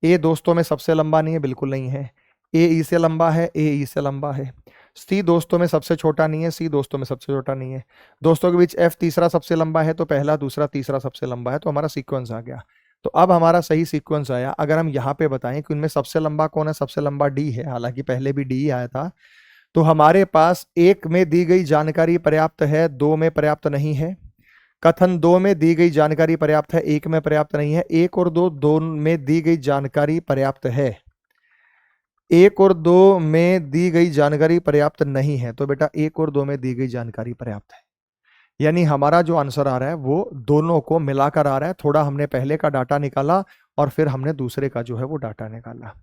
ए दोस्तों में सबसे लंबा नहीं है, बिल्कुल नहीं है। ए ई से लंबा है, ए ई से लंबा है। सी दोस्तों में सबसे छोटा नहीं है, सी दोस्तों में सबसे छोटा नहीं है। दोस्तों के बीच एफ तीसरा सबसे लंबा है तो पहला, दूसरा, तीसरा सबसे लंबा है। तो हमारा सीक्वेंस आ गया। तो अब हमारा सही सीक्वेंस आया। अगर हम यहाँ पे बताएं कि उनमें सबसे लंबा कौन है, सबसे लंबा डी है, हालांकि पहले भी डी आया था। तो हमारे पास एक में दी गई जानकारी पर्याप्त है, दो में पर्याप्त नहीं है। कथन दो में दी गई जानकारी पर्याप्त है, एक में पर्याप्त नहीं है। एक और दो में दी गई जानकारी पर्याप्त है, एक और दो में दी गई जानकारी पर्याप्त नहीं है। तो बेटा एक और दो में दी गई जानकारी पर्याप्त है, यानी हमारा जो आंसर आ रहा है वो दोनों को मिलाकर आ रहा है। थोड़ा हमने पहले का डाटा निकाला और फिर हमने दूसरे का जो है वो डाटा निकाला।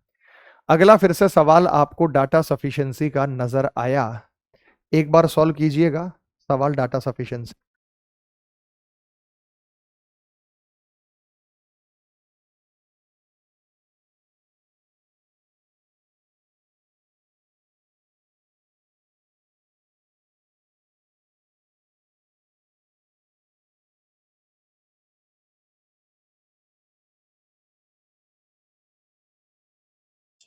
अगला फिर से सवाल आपको डाटा सफिशिएंसी का नजर आया, एक बार सॉल्व कीजिएगा सवाल डाटा सफिशिएंसी।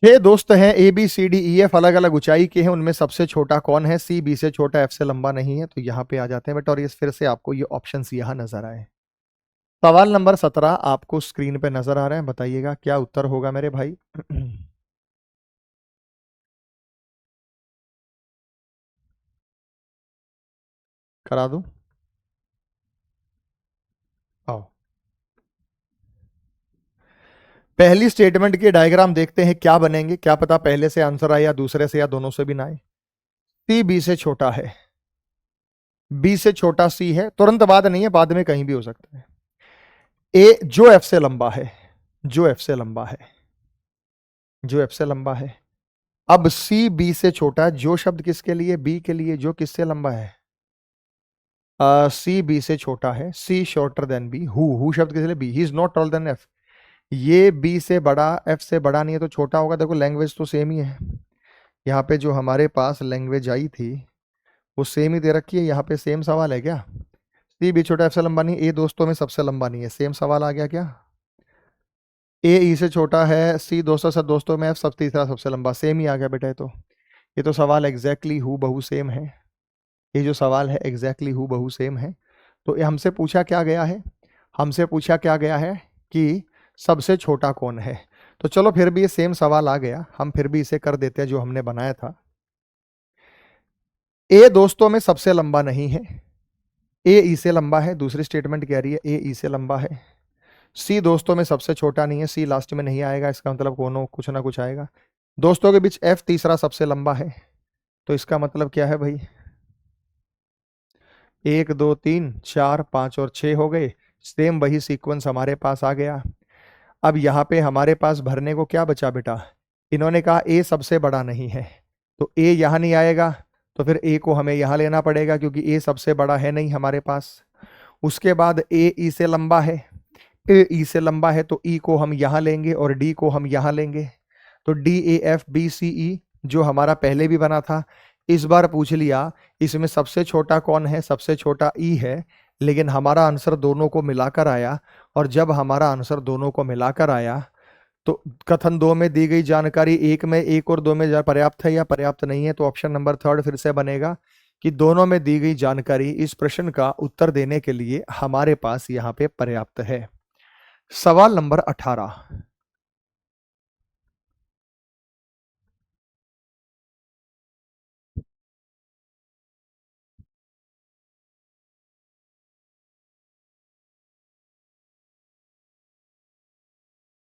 छह दोस्त हैं, A B C D E F, अलग अलग ऊंचाई के हैं, उनमें सबसे छोटा कौन है? सी बी से छोटा, एफ से लंबा नहीं है। तो यहाँ पे आ जाते हैं बेटा, और ये फिर से आपको ये ऑप्शंस यहाँ नजर आए। सवाल नंबर 17 आपको स्क्रीन पे नजर आ रहे हैं, बताइएगा क्या उत्तर होगा मेरे भाई। करा दूं? आओ, पहली स्टेटमेंट के डायग्राम देखते हैं क्या बनेंगे, क्या पता पहले से आंसर आए या दूसरे से या दोनों से भी ना आए। सी बी से छोटा है, बी से छोटा सी है, तुरंत बाद नहीं है, बाद में कहीं भी हो सकता है। ए जो एफ से लंबा है, जो एफ से लंबा है, जो एफ से लंबा है। अब सी बी से छोटा, जो शब्द किसके लिए? बी के लिए। जो किससे लंबा है? सी बी से छोटा है, C shorter than B. Who शब्द किसके लिए? B. He is not taller than F. ये बी से बड़ा, एफ से बड़ा नहीं है तो छोटा होगा। देखो लैंग्वेज तो सेम ही है, यहाँ पे जो हमारे पास लैंग्वेज आई थी वो सेम ही दे रखी है। यहाँ पे सेम सवाल है क्या? सी बी छोटा, एफ से लंबा नहीं, ए दोस्तों में सबसे लंबा नहीं है, सेम सवाल आ गया क्या? ए ई से छोटा है, सी दोस्तों से दोस्तों में, एफ सब तीसरा सबसे लंबा, सेम ही आ गया बेटा। ये तो सवाल एग्जैक्टली हु बहू सेम है। ये जो सवाल है एग्जैक्टली हु बहू सेम है। तो ये हमसे पूछा क्या गया है? हमसे पूछा क्या गया है कि सबसे छोटा कौन है। तो चलो फिर भी ये सेम सवाल आ गया, हम फिर भी इसे कर देते हैं जो हमने बनाया था। ए दोस्तों में सबसे लंबा नहीं है, ए ई से लंबा है। दूसरी स्टेटमेंट कह रही है ए ई से लंबा है। सी दोस्तों में सबसे छोटा नहीं है, सी लास्ट में नहीं आएगा, इसका मतलब कोनो कुछ ना कुछ आएगा। दोस्तों के बीच एफ तीसरा सबसे लंबा है, तो इसका मतलब क्या है भाई? 1 2 3 4 5 और 6 हो गए। सेम वही सीक्वेंस हमारे पास आ गया। अब यहाँ पे हमारे पास भरने को क्या बचा बेटा? इन्होंने कहा ए सबसे बड़ा नहीं है, तो ए यहाँ नहीं आएगा, तो फिर ए को हमें यहाँ लेना पड़ेगा क्योंकि ए सबसे बड़ा है नहीं हमारे पास। उसके बाद ए ई से लंबा है, ए ई से लंबा है तो ई को हम यहाँ लेंगे और डी को हम यहाँ लेंगे। तो D A F B C E जो हमारा पहले भी बना था, इस बार पूछ लिया इसमें सबसे छोटा कौन है? सबसे छोटा ई है, लेकिन हमारा आंसर दोनों को मिलाकर आया। और जब हमारा आंसर दोनों को मिलाकर आया तो कथन 2 में दी गई जानकारी एक में, एक और 2 में पर्याप्त है या पर्याप्त नहीं है? तो ऑप्शन नंबर 3 फिर से बनेगा कि दोनों में दी गई जानकारी इस प्रश्न का उत्तर देने के लिए हमारे पास यहाँ पे पर्याप्त है। सवाल number 18,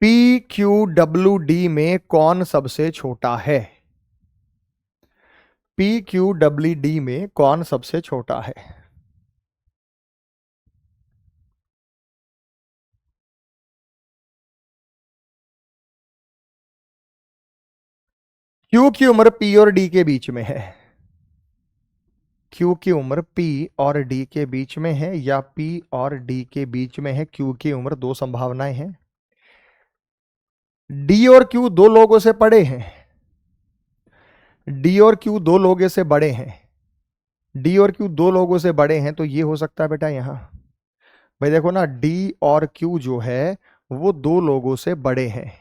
P Q W D में कौन सबसे छोटा है? पी क्यू डब्ल्यू डी में कौन सबसे छोटा है? क्यू की उम्र पी और डी के बीच में है। क्यू की उम्र पी और डी के बीच में है या पी और डी के बीच में है। क्यू की उम्र, दो संभावनाएं हैं। डी और क्यू दो लोगों से बड़े हैं, डी और क्यू दो लोगों से बड़े हैं, डी और क्यू दो लोगों से बड़े हैं, तो ये हो सकता है बेटा यहां। भाई देखो ना, डी और क्यू जो है वो दो लोगों से बड़े हैं,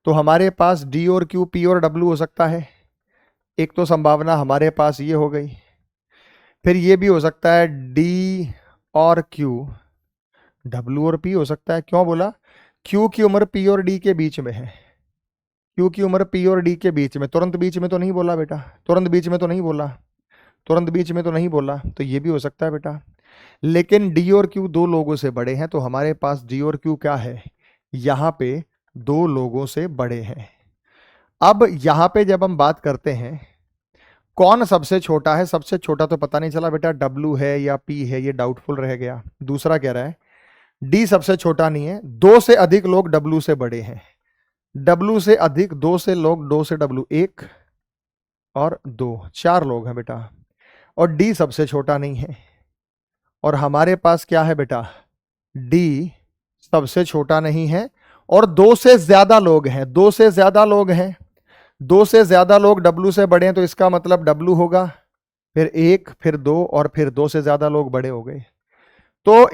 तो हमारे पास डी और क्यू पी और डब्ल्यू हो सकता है। एक तो संभावना हमारे पास ये हो गई। फिर ये भी हो सकता है डी और क्यू डब्ल्यू और पी हो सकता है। क्यों बोला? क्यू की उम्र पी और डी के बीच में है। क्यू की उम्र पी और डी के बीच में, तुरंत बीच में तो नहीं बोला बेटा, तुरंत बीच में तो नहीं बोला, तुरंत बीच में तो नहीं बोला, तो ये भी हो सकता है बेटा। लेकिन डी और क्यू दो लोगों से बड़े हैं, तो हमारे पास डी और क्यू क्या है? यहां पे दो लोगों से बड़े हैं। अब यहां पे जब हम बात करते हैं कौन सबसे छोटा है, सबसे छोटा तो पता नहीं चला बेटा, डब्ल्यू है या पी है, ये डाउटफुल रह गया। दूसरा कह रहा है डी सबसे छोटा नहीं है, दो से अधिक लोग डब्ल्यू से बड़े हैं। डब्ल्यू से अधिक, दो से लोग, दो से डब्ल्यू, एक और दो, चार लोग हैं बेटा। और डी सबसे छोटा नहीं है, और हमारे पास क्या है बेटा? डी सबसे छोटा नहीं है और दो से ज्यादा लोग हैं, दो से ज्यादा लोग हैं, दो से ज्यादा लोग डब्ल्यू से बड़े हैं, तो इसका मतलब डब्ल्यू होगा, फिर एक, फिर दो, और फिर दो से ज्यादा लोग बड़े हो गए। तो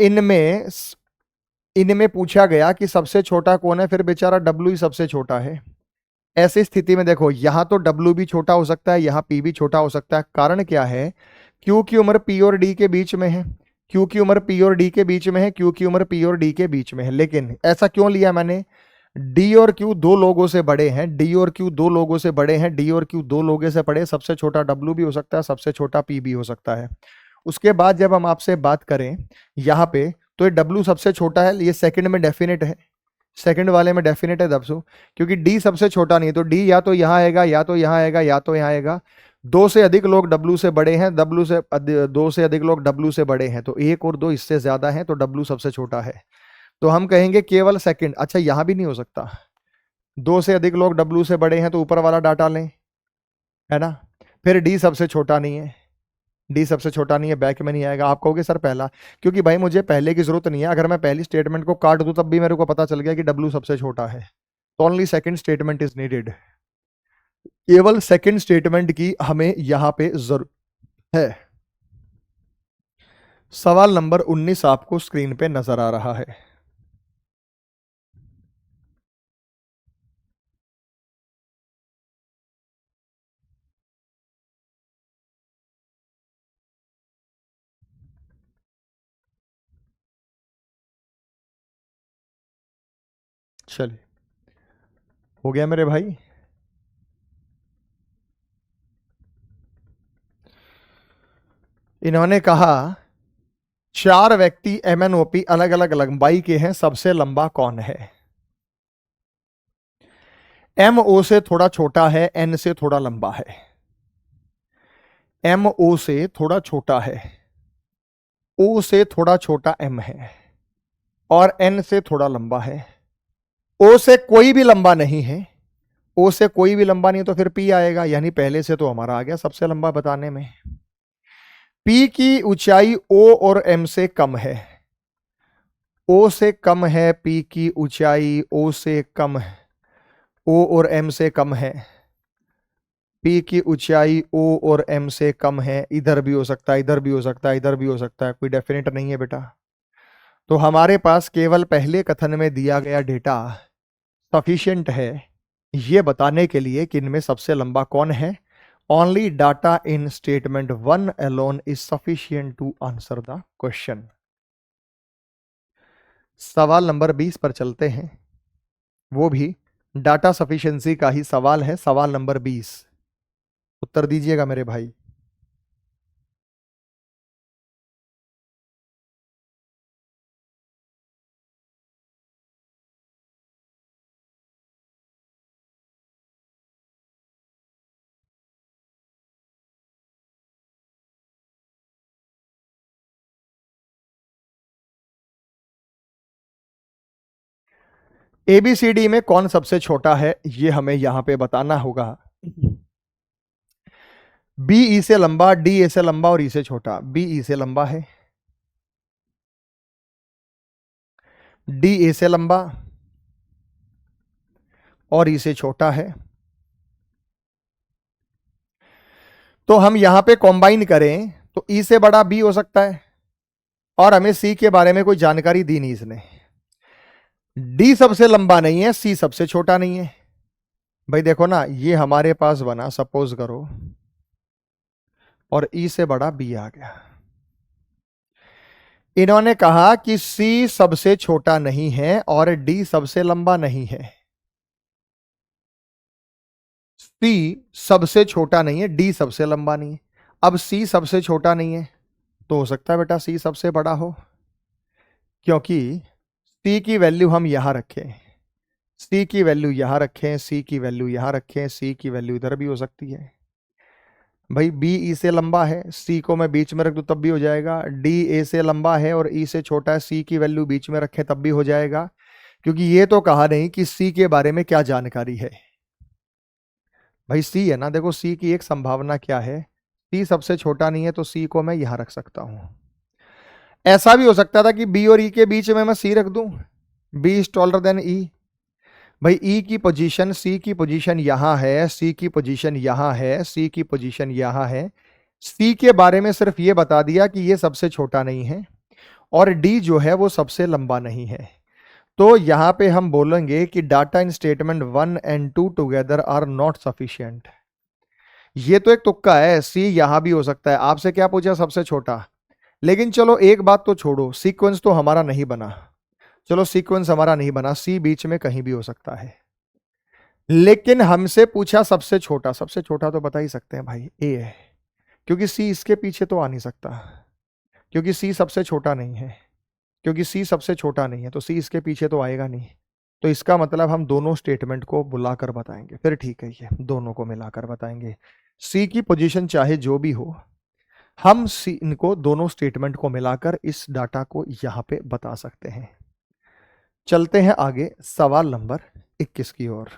इनमें पूछा गया कि सबसे छोटा कौन है, फिर बेचारा डब्ल्यू ही सबसे छोटा है। ऐसी स्थिति में देखो यहां तो W भी छोटा हो सकता है, यहां P भी छोटा हो सकता है। कारण क्या है? Q की उम्र P और D के बीच में है, Q की उम्र P और D के बीच में है, Q की उम्र P और D के बीच में है। लेकिन ऐसा क्यों लिया मैंने? D और Q दो लोगों से बड़े हैं, D और Q दो लोगों से बड़े हैं, D और Q दो लोगों से बड़े, सबसे छोटा W भी हो सकता है, सबसे छोटा P भी हो सकता है। उसके बाद जब हम आपसे बात करें यहाँ पे, तो ये W सबसे छोटा है, ये सेकंड में डेफिनेट है, सेकंड वाले में डेफिनेट है W, क्योंकि D सबसे छोटा नहीं है, तो D या तो यहाँ आएगा या तो यहाँ आएगा या तो यहाँ आएगा। दो से अधिक लोग W से बड़े हैं, दो से अधिक लोग W से बड़े हैं, तो एक और दो इससे ज्यादा हैं, तो W सबसे छोटा है। तो हम कहेंगे केवल सेकंड। अच्छा यहां भी नहीं हो सकता, दो से अधिक लोग W से बड़े हैं, तो ऊपर वाला डाटा लें, है ना। फिर D सबसे छोटा नहीं है, D सबसे छोटा नहीं है, बैक में नहीं आएगा। आप कहोगे सर पहला, क्योंकि भाई मुझे पहले की जरूरत नहीं है, अगर मैं पहली स्टेटमेंट को काट दूं तब भी मेरे को पता चल गया कि W सबसे छोटा है, तो only second statement is needed. केवल सेकंड स्टेटमेंट की हमें यहां पे जरूरत है। सवाल नंबर 19 आपको स्क्रीन पे नजर आ रहा है। चलिए हो गया मेरे भाई। इन्होंने कहा चार व्यक्ति MNOP अलग अलग लंबाई के हैं, सबसे लंबा कौन है? MO से थोड़ा छोटा है, N से थोड़ा लंबा है। MO से थोड़ा छोटा है, O से थोड़ा छोटा M है, और N से थोड़ा लंबा है। O से कोई भी लंबा नहीं है, O से कोई भी लंबा नहीं, तो फिर P आएगा, यानी पहले से तो हमारा आ गया सबसे लंबा बताने में। P की ऊंचाई O और M से कम है, O से कम है, P की ऊंचाई O से कम है, O और M से कम है। P की ऊंचाई O और M से कम है, इधर भी हो सकता है, इधर भी हो सकता है, इधर भी हो सकता है, कोई डेफिनेट नहीं है बेटा। तो हमारे पास केवल पहले कथन में दिया गया डेटा सफिशिएंट है ये बताने के लिए कि इनमें सबसे लंबा कौन है। Only data in statement 1 alone is sufficient to answer the question. सवाल नंबर 20 पर चलते हैं, वो भी डाटा सफिशिएंसी का ही सवाल है। सवाल नंबर 20, उत्तर दीजिएगा मेरे भाई। ABCD में कौन सबसे छोटा है ये हमें यहां पे बताना होगा। B E से लंबा, D A से लंबा और E से छोटा। B E से लंबा है, D A से लंबा और E से छोटा है। तो हम यहां पे कॉम्बाइन करें तो E से बड़ा B हो सकता है, और हमें C के बारे में कोई जानकारी दी नहीं इसने। D सबसे लंबा नहीं है, C सबसे छोटा नहीं है। भाई देखो ना, ये हमारे पास बना, सपोज करो, और E से बड़ा B आ गया। इन्होंने कहा कि C सबसे छोटा नहीं है और D सबसे लंबा नहीं है। C सबसे छोटा नहीं है, D सबसे लंबा नहीं है। अब C सबसे छोटा नहीं है तो हो सकता है बेटा C सबसे बड़ा हो, क्योंकि C की वैल्यू हम यहां रखें, C की वैल्यू यहां रखें, C की वैल्यू यहां रखें, C की वैल्यू इधर भी हो सकती है। भाई B E से लंबा है, C को मैं बीच में रख दूं तब भी हो जाएगा। D A से लंबा है और E से छोटा है, C की वैल्यू बीच में रखें तब भी हो जाएगा, क्योंकि ये तो कहा नहीं कि C के बारे में क्या जानकारी है। भाई C है ना, देखो C की एक संभावना क्या है, C सबसे छोटा नहीं है तो C को मैं यहां रख सकता हूं। ऐसा भी हो सकता था कि B और E के बीच में मैं C रख दूं, B is taller than E। भाई E की पोजीशन, C की पोजीशन यहां है, C की पोजीशन यहां है, C की पोजीशन यहां है। C के बारे में सिर्फ ये बता दिया कि ये सबसे छोटा नहीं है और D जो है वो सबसे लंबा नहीं है। तो यहां पे हम बोलेंगे कि data in statement 1 and 2 together are not sufficient. ये तो एक तुक्का है, सी यहां भी हो सकता है। आपसे क्या पूछा, सबसे छोटा। लेकिन चलो एक बात तो छोड़ो, सीक्वेंस तो हमारा नहीं बना। चलो सीक्वेंस हमारा नहीं बना, सी बीच में कहीं भी हो सकता है। लेकिन हमसे पूछा सबसे छोटा, सबसे छोटा तो बता ही सकते हैं भाई, ए है, क्योंकि सी इसके पीछे तो आ नहीं सकता, क्योंकि सी सबसे छोटा नहीं है, क्योंकि सी सबसे छोटा नहीं है, तो सी इसके पीछे तो आएगा नहीं। तो इसका मतलब हम दोनों स्टेटमेंट को बुलाकर बताएंगे। फिर ठीक है, ये दोनों को मिलाकर बताएंगे। सी की पोजीशन चाहे जो भी हो, हम सी इनको दोनों स्टेटमेंट को मिलाकर इस डाटा को यहां पे बता सकते हैं। चलते हैं आगे सवाल नंबर 21 की ओर।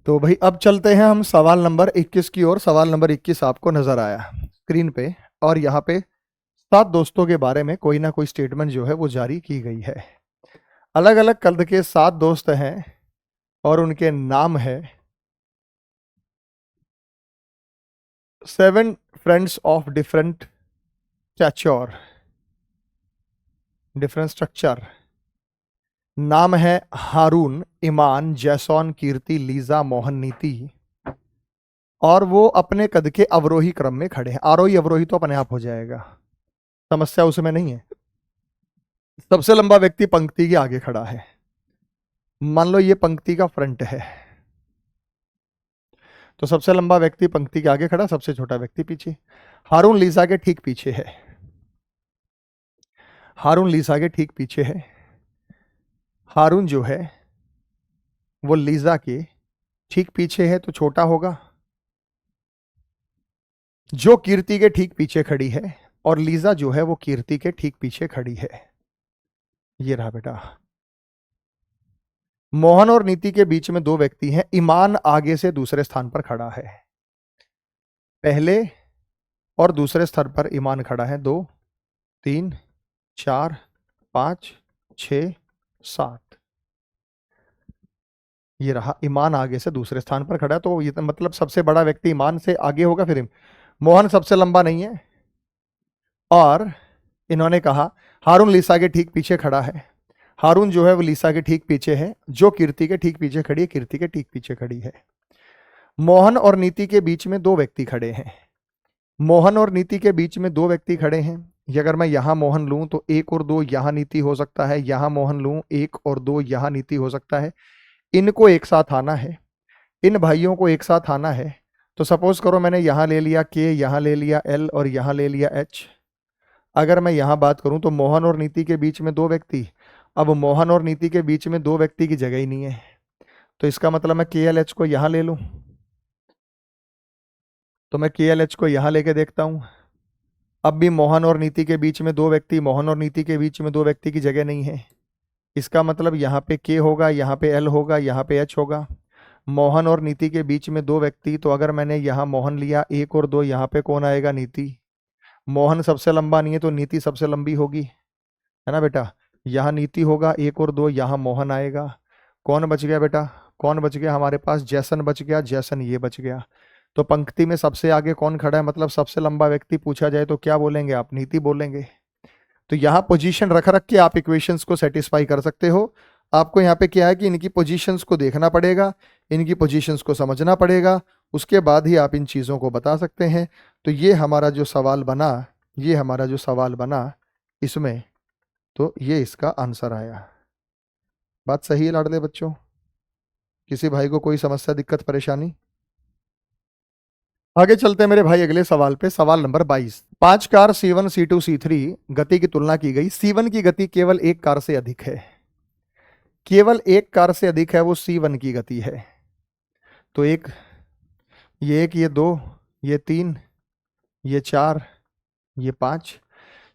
तो भाई अब चलते हैं हम सवाल नंबर 21 की ओर। सवाल नंबर 21 आपको नजर आया स्क्रीन पे, और यहाँ पे 7 दोस्तों के बारे में कोई ना कोई स्टेटमेंट जो है वो जारी की गई है। अलग अलग कद के 7 दोस्त हैं और उनके नाम है 7 friends of different stature, different structure. नाम है हारून, ईमान, जैसॉन, कीर्ति, लीजा, मोहन, नीति, और वो अपने कद के अवरोही क्रम में खड़े हैं। आरोही अवरोही तो अपने आप हो जाएगा, समस्या उसमें नहीं है। सबसे लंबा व्यक्ति पंक्ति के आगे खड़ा है। मान लो ये पंक्ति का फ्रंट है, तो सबसे लंबा व्यक्ति पंक्ति के आगे खड़ा, सबसे छोटा व्यक्ति पीछे। हारून लीसा के ठीक पीछे है, हारून लीसा के ठीक पीछे है। हारून जो है वो लीजा के ठीक पीछे है, तो छोटा होगा। जो कीर्ति के ठीक पीछे खड़ी है, और लीजा जो है वो कीर्ति के ठीक पीछे खड़ी है। ये रहा बेटा। मोहन और नीति के बीच में 2 व्यक्ति हैं। ईमान आगे से दूसरे स्थान पर खड़ा है, पहले और दूसरे स्थान पर ईमान खड़ा है। 2 3 4 5 6 7, ये रहा। ईमान आगे से दूसरे स्थान पर खड़ा है, तो ये मतलब सबसे बड़ा व्यक्ति ईमान से आगे होगा। फिर मोहन सबसे लंबा नहीं है, और इन्होंने कहा हारून लीसा के ठीक पीछे खड़ा है। हारून जो है वो लीसा के ठीक पीछे है, जो कीर्ति के ठीक पीछे खड़ी है, कीर्ति के ठीक पीछे खड़ी है। मोहन और नीति के बीच में 2 व्यक्ति खड़े हैं। मोहन और नीति के बीच में 2 व्यक्ति खड़े हैं। ये अगर मैं यहां मोहन लूं तो 1 और 2 यहां नीति हो सकता है, यहां मोहन लूं 1 और 2 यहां नीति हो सकता है। इनको एक साथ आना है, इन भाइयों को एक साथ आना है। तो सपोज करो मैंने यहां ले लिया के, यहां ले लिया एल और यहां ले लिया एच। अगर मैं यहां बात करूं तो मोहन और नीति के बीच में 2 व्यक्ति, अब मोहन और नीति के बीच में 2 व्यक्ति की जगह ही नहीं है, तो इसका मतलब मैं के एल एच को यहां ले लूं। तो मैं के एल एच को यहां लेके देखता हूं। अब भी मोहन और नीति के बीच में 2 व्यक्ति, मोहन और नीति के बीच में 2 व्यक्ति की जगह नहीं है। इसका मतलब यहाँ पे के होगा, यहाँ पे एल होगा, यहाँ पे एच होगा। मोहन और नीति के बीच में 2 व्यक्ति, तो अगर मैंने यहाँ मोहन लिया 1 और 2, यहाँ पे कौन आएगा, नीति। मोहन सबसे लंबा नहीं है, तो नीति सबसे लंबी होगी, है ना बेटा। यहाँ नीति होगा 1 और 2, यहाँ मोहन आएगा। कौन बच गया बेटा, कौन बच गया हमारे पास, जैसन बच गया, जैसन ये बच गया। तो पंक्ति में सबसे आगे कौन खड़ा है, मतलब सबसे लंबा व्यक्ति पूछा जाए तो क्या बोलेंगे आप, नीति बोलेंगे। तो यहां पोजीशन रख रख के आप इक्वेशंस को सेटिस्फाई कर सकते हो। आपको यहाँ पे क्या है कि इनकी पोजीशंस को देखना पड़ेगा, इनकी पोजीशंस को समझना पड़ेगा, उसके बाद ही आप इन चीज़ों को बता सकते हैं। तो ये हमारा जो सवाल बना, ये हमारा जो सवाल बना इसमें, तो ये इसका आंसर आया। बात सही है लाडले बच्चों? किसी भाई को कोई समस्या, दिक्कत, परेशानी? आगे चलते हैं मेरे भाई अगले सवाल पे। सवाल number 22। 5 car C1, C2, C3 गति की तुलना की गई। C1 की गति केवल 1 कार से अधिक है, केवल 1 कार से अधिक है, वो C1 की गति है। तो ये 2, ये 3, ये 4, ये 5।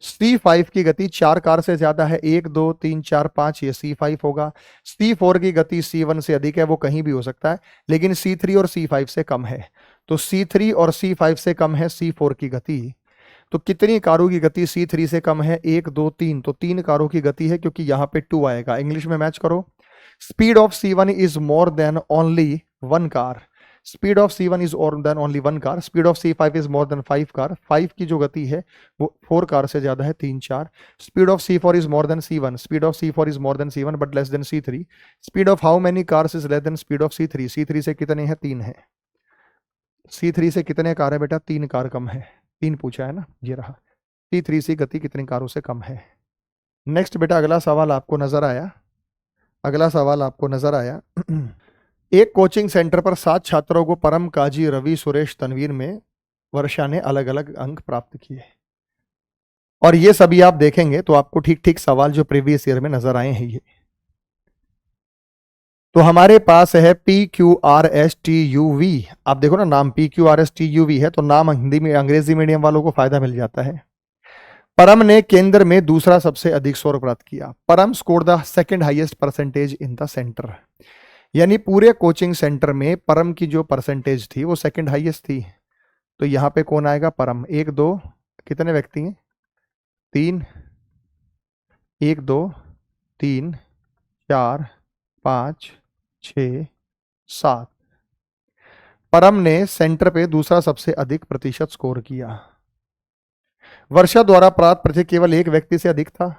C5 की गति 4 कार से ज्यादा है, 1 2 3 4 5, ये C5 होगा। C4 की गति C1 से अधिक है, वो कहीं भी हो सकता है, लेकिन C3 और C5 से कम है। तो C3 और C5 से कम है C4 की गति। तो कितनी कारों की गति C3 से कम है? 1 2 3, तो 3 कारों की गति है क्योंकि यहां पे 2 आएगा। इंग्लिश में मैच करो, speed of C1 is more than only 1 car, speed of C1 is more than only 1 car, speed of C5 is more than 5 car, 5 की जो गति है वो 4 कार से ज्यादा है, 3 4, speed of C4 is more than C1, speed of C4 is more than C1 but less than C3, speed of how many cars is less than speed of C3, C3 से कितने हैं? 3 है। C3 से कितने car है बेटा? 3 car कम है, 3 पूछा है ना, ये रहा। C3 से गति कितनी कारों से कम है? नेक्स्ट बेटा अगला सवाल आपको नजर आया, अगला सवाल आपको नजर आया एक कोचिंग सेंटर पर 7 छात्रों को परम, काजी, रवि, सुरेश, तनवीर में वर्षा ने अलग अलग अंक प्राप्त किए, और ये सभी आप देखेंगे तो आपको ठीक ठीक सवाल जो प्रीवियस ईयर में नजर आए हैं ये। तो हमारे पास है PQRSTUV, आप देखो ना नाम PQRSTUV है तो नाम हिंदी में, अंग्रेजी मीडियम वालों को फायदा मिल जाता है। परम ने केंद्र में दूसरा सबसे अधिक स्कोर प्राप्त किया, परम score the second highest percentage in the centre, यानी पूरे कोचिंग सेंटर में परम की जो परसेंटेज थी वो सेकंड हाईएस्ट थी। तो यहां पे कौन आएगा? परम। 1 2 कितने व्यक्ति हैं? 3, 1 2 3 4 5 6 7, परम ने सेंटर पे दूसरा सबसे अधिक प्रतिशत स्कोर किया। वर्षा द्वारा प्राप्त प्रतिशत केवल एक व्यक्ति से अधिक था,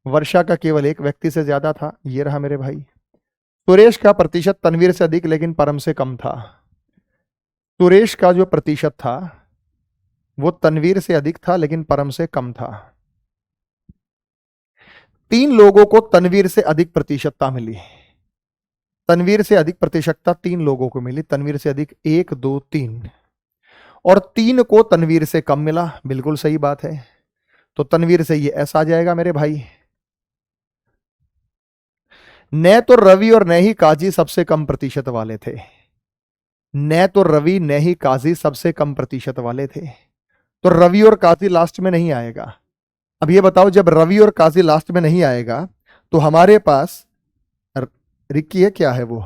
वर्षा का केवल एक व्यक्ति से ज्यादा था, ये रहा मेरे भाई। सुरेश का प्रतिशत तनवीर से अधिक लेकिन परम से कम था, सुरेश का जो प्रतिशत था वो तनवीर से अधिक था लेकिन परम से कम था। 3 लोगों को तनवीर से अधिक प्रतिशतता मिली, तनवीर से अधिक प्रतिशतता 3 लोगों को मिली, तनवीर से अधिक 1 2 3, और 3 को तनवीर से कम मिला, बिल्कुल सही बात है। तो तनवीर से ये ऐसा आ जाएगा मेरे भाई। न तो रवि और न ही काजी सबसे कम प्रतिशत वाले थे, न तो रवि न ही काजी सबसे कम प्रतिशत वाले थे, तो रवि और काजी लास्ट में नहीं आएगा। अब ये बताओ जब रवि और काजी लास्ट में नहीं आएगा तो हमारे पास रिक्की है, क्या है वो?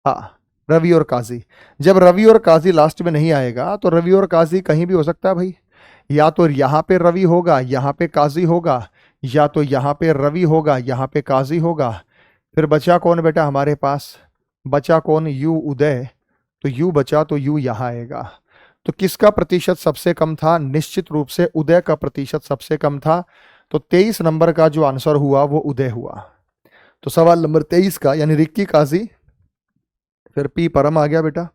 हाँ, रवि और काजी। जब रवि और काजी लास्ट में नहीं आएगा तो रवि और काजी कहीं भी हो सकता है भाई, या तो यहां पे रवि होगा, यहां पे काजी होगा, या तो यहां पे रवि होगा, यहां पे काजी होगा। फिर बचा कौन बेटा हमारे पास? बचा कौन? यू, उदय। तो यू बचा तो यू यहां आएगा। तो किसका प्रतिशत सबसे कम था? निश्चित रूप से उदय का प्रतिशत सबसे कम था। तो 23 नंबर का जो आंसर हुआ वो उदय हुआ। तो सवाल नंबर 23 का यानी रिक्की, काजी, फिर पी परम आ गया बेटा,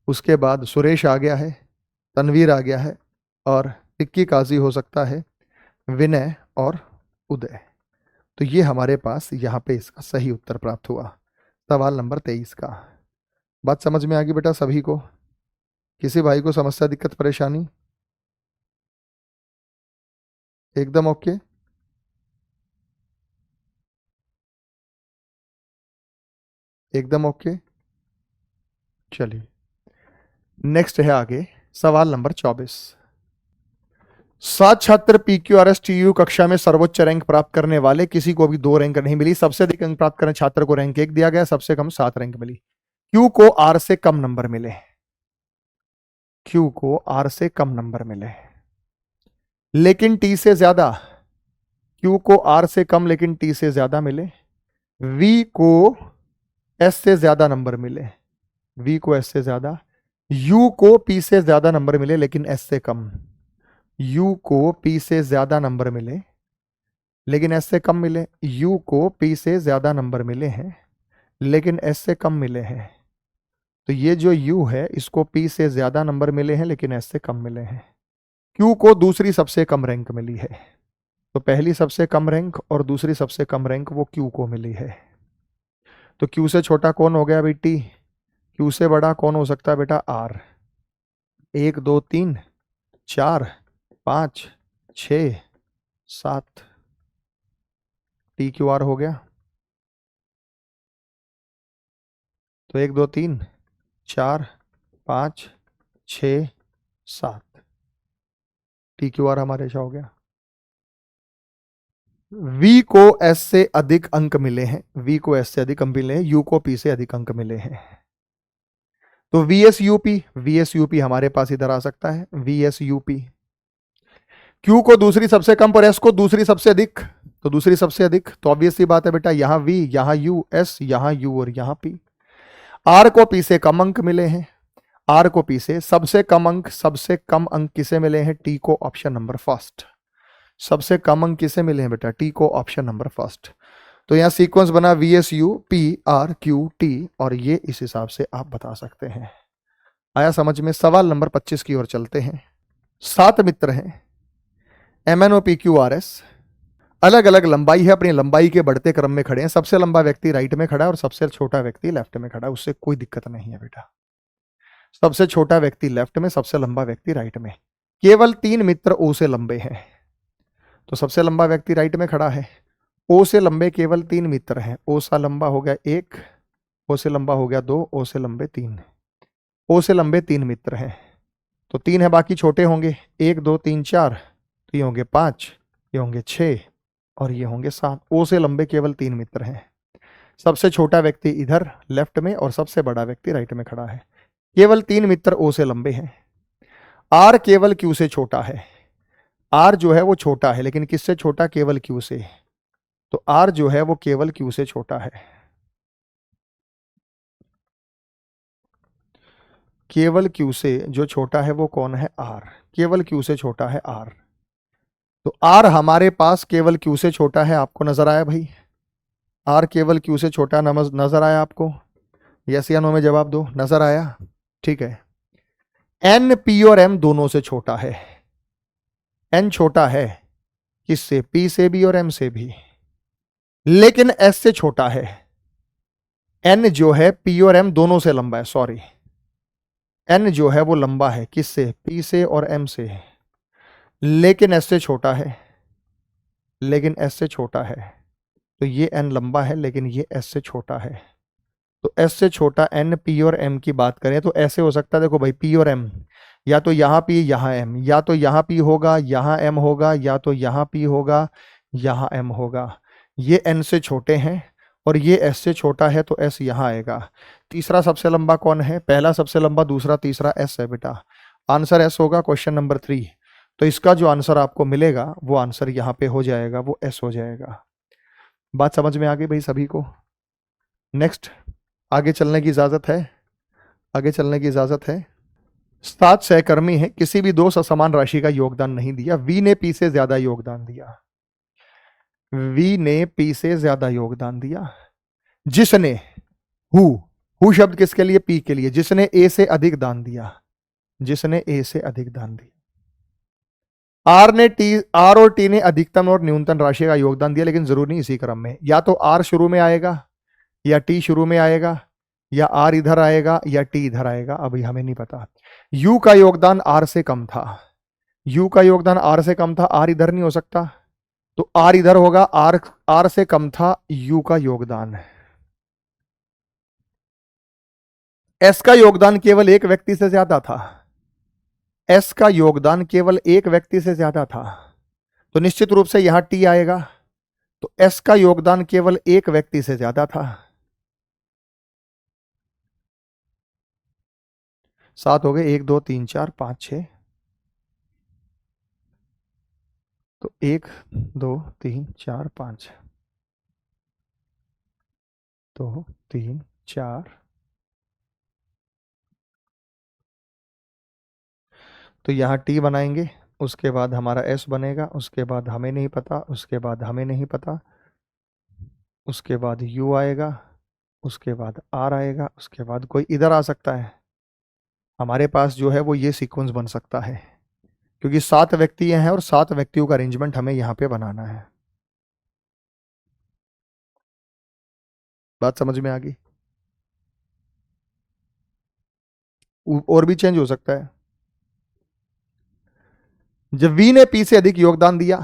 उसके बाद सुरेश आ गया है, तनवीर आ गया है, और रिक्की, काजी हो सकता है विनय और उदय। तो ये हमारे पास यहाँ पे इसका सही उत्तर प्राप्त हुआ, सवाल नंबर 23 का। बात समझ में आ गई बेटा सभी को? किसी भाई को समस्या, दिक्कत, परेशानी? एकदम ओके। एकदम ओके। चलिए नेक्स्ट है आगे सवाल नंबर 24। 7 छात्र PQRSTU कक्षा में सर्वोच्च रैंक प्राप्त करने वाले, किसी को भी 2 रैंक नहीं मिली। सबसे अधिक अंक प्राप्त करने छात्र को रैंक 1 दिया गया, सबसे कम 7 रैंक मिली। Q को R से कम नंबर मिले, Q को R से कम नंबर मिले लेकिन T से ज्यादा, Q को R से कम लेकिन T से ज्यादा मिले। V को S से ज्यादा नंबर मिले, V को S से ज्यादा। U को P से ज्यादा नंबर मिले लेकिन S से कम, U को P से ज्यादा नंबर मिले लेकिन S से कम मिले। U को P से ज्यादा नंबर मिले हैं लेकिन S से कम मिले हैं। तो ये जो U है इसको P से ज्यादा नंबर मिले हैं लेकिन S से कम मिले हैं। Q को दूसरी सबसे कम रैंक मिली है, तो पहली सबसे कम रैंक और दूसरी सबसे कम रैंक वो Q को मिली है। तो Q से छोटा कौन हो गया बेटी? Q से बड़ा कौन हो सकता है बेटा? R। 1 2 3 4 5 6 7, TQR हो गया। तो 1 2 3 4 5 6 7, TQR हमारे ऐसा हो गया। V को S से अधिक अंक मिले हैं, V को S से अधिक अंक मिले हैं, U को P से अधिक अंक मिले हैं। तो VSUP, VSUP हमारे पास इधर आ सकता है, VSUP। Q को दूसरी सबसे कम और S को दूसरी सबसे अधिक, तो दूसरी सबसे अधिक, तो ऑब्वियस सी बात है बेटा, यहां V, यहां U, S, यहां U और यहां P। R को P से कम अंक मिले हैं, R को P से सबसे कम अंक, सबसे कम अंक किसे मिले हैं? T को, ऑप्शन नंबर फर्स्ट। सबसे कम अंक किसे मिले हैं बेटा? T को, ऑप्शन नंबर फर्स्ट। तो यहां सीक्वेंस बना VSU PRQT और ये इस हिसाब से आप बता सकते हैं। आया समझ में? सवाल नंबर 25 की ओर चलते हैं। 7 मित्र हैं, MNOPQRS, अलग अलग लंबाई है, अपनी लंबाई के बढ़ते क्रम में खड़े हैं। सबसे लंबा व्यक्ति राइट में खड़ा है और सबसे छोटा व्यक्ति लेफ्ट में खड़ा है, उससे कोई दिक्कत नहीं है बेटा। सबसे छोटा व्यक्ति लेफ्ट में, सबसे लंबा व्यक्ति राइट में। केवल 3 मित्र O से लंबे हैं, तो सबसे लंबा व्यक्ति राइट में खड़ा है। O से लंबे केवल 3 मित्र हैं। O सा लंबा हो गया 1, O से लंबा हो गया 2, O से लंबे 3। O से लंबे 3 मित्र हैं, तो 3 है, बाकी छोटे होंगे 1 2 3 4, तो ये होंगे 5, ये होंगे 6 और ये होंगे 7। O से लंबे केवल 3 मित्र हैं। सबसे छोटा व्यक्ति इधर लेफ्ट में और सबसे बड़ा व्यक्ति राइट में खड़ा है। केवल 3 मित्र O से लंबे हैं। R केवल Q से छोटा है। R जो है वो छोटा है, लेकिन किससे छोटा? केवल Q से। तो R जो है वो केवल Q से छोटा है। केवल Q से जो छोटा है वो कौन है? R। केवल Q से छोटा है R। तो R हमारे पास केवल Q से छोटा है। आपको नजर आया भाई? R केवल Q से छोटा नजर आया आपको? यस या नो में जवाब दो। नजर आया? ठीक है। N P और M दोनों से छोटा है। N छोटा है किससे? P से भी और M से भी, लेकिन S से छोटा है। N जो है P और M दोनों से लंबा है, सॉरी, N जो है वो लंबा है किससे? P से और M से, लेकिन S से छोटा है, लेकिन S से छोटा है। तो ये N लंबा है लेकिन ये S से छोटा है। तो S से छोटा N P और M की बात करें तो ऐसे हो सकता है, देखो भाई, P और M, या तो यहाँ P यहाँ M, या तो यहाँ P होगा यहाँ M होगा, या तो यहाँ P होगा यहाँ M होगा। ये N से छोटे हैं और ये S से छोटा है, तो S यहाँ आएगा। तीसरा सबसे लंबा कौन है? पहला सबसे लंबा, दूसरा तीसरा S है बेटा। आंसर S होगा, क्वेश्चन नंबर 3। तो इसका जो आंसर आपको मिलेगा वो आंसर यहाँ पे हो जाएगा, वो S हो जाएगा। बात समझ में आ गई भाई सभी को? नेक्स्ट, आगे चलने की इजाजत है? आगे चलने की इजाजत है। 7 सहकर्मी हैं, किसी भी 2 समान राशि का योगदान नहीं दिया। V ने P से ज्यादा योगदान दिया। V ने P से ज्यादा योगदान दिया। जिसने हु शब्द किसके लिए? P के लिए। जिसने A से अधिक दान दिया, जिसने A से अधिक दान दिया। R और T ने अधिकतम और न्यूनतम राशि का योगदान दिया, लेकिन जरूर नहीं इसी क्रम में। या तो R शुरू में आएगा, या T शुरू में आएगा, या R इधर आएगा, या T इधर आएगा, अभी हमें नहीं पता। U का योगदान R से कम था। U का योगदान R से कम था, R इधर नहीं हो सकता, तो R इधर होगा। R से कम था U का योगदान। S का योगदान केवल एक व्यक्ति से ज्यादा था। S का योगदान केवल एक व्यक्ति से ज्यादा था, तो निश्चित रूप से यहां T आएगा। तो S का योगदान केवल एक व्यक्ति से ज्यादा था। 7 हो गए, 1 2 3 4 5 6, तो 1 2 3 4 5, 2 3 4, तो यहां T बनाएंगे, उसके बाद हमारा S बनेगा, उसके बाद हमें नहीं पता, उसके बाद हमें नहीं पता, उसके बाद U आएगा, उसके बाद R आएगा, उसके बाद कोई इधर आ सकता है। हमारे पास जो है वो ये सीक्वेंस बन सकता है, क्योंकि 7 व्यक्ति हैं और 7 व्यक्तियों का अरेंजमेंट हमें यहां पे बनाना है। बात समझ में आ गई? और भी चेंज हो सकता है। जब V ने P से अधिक योगदान दिया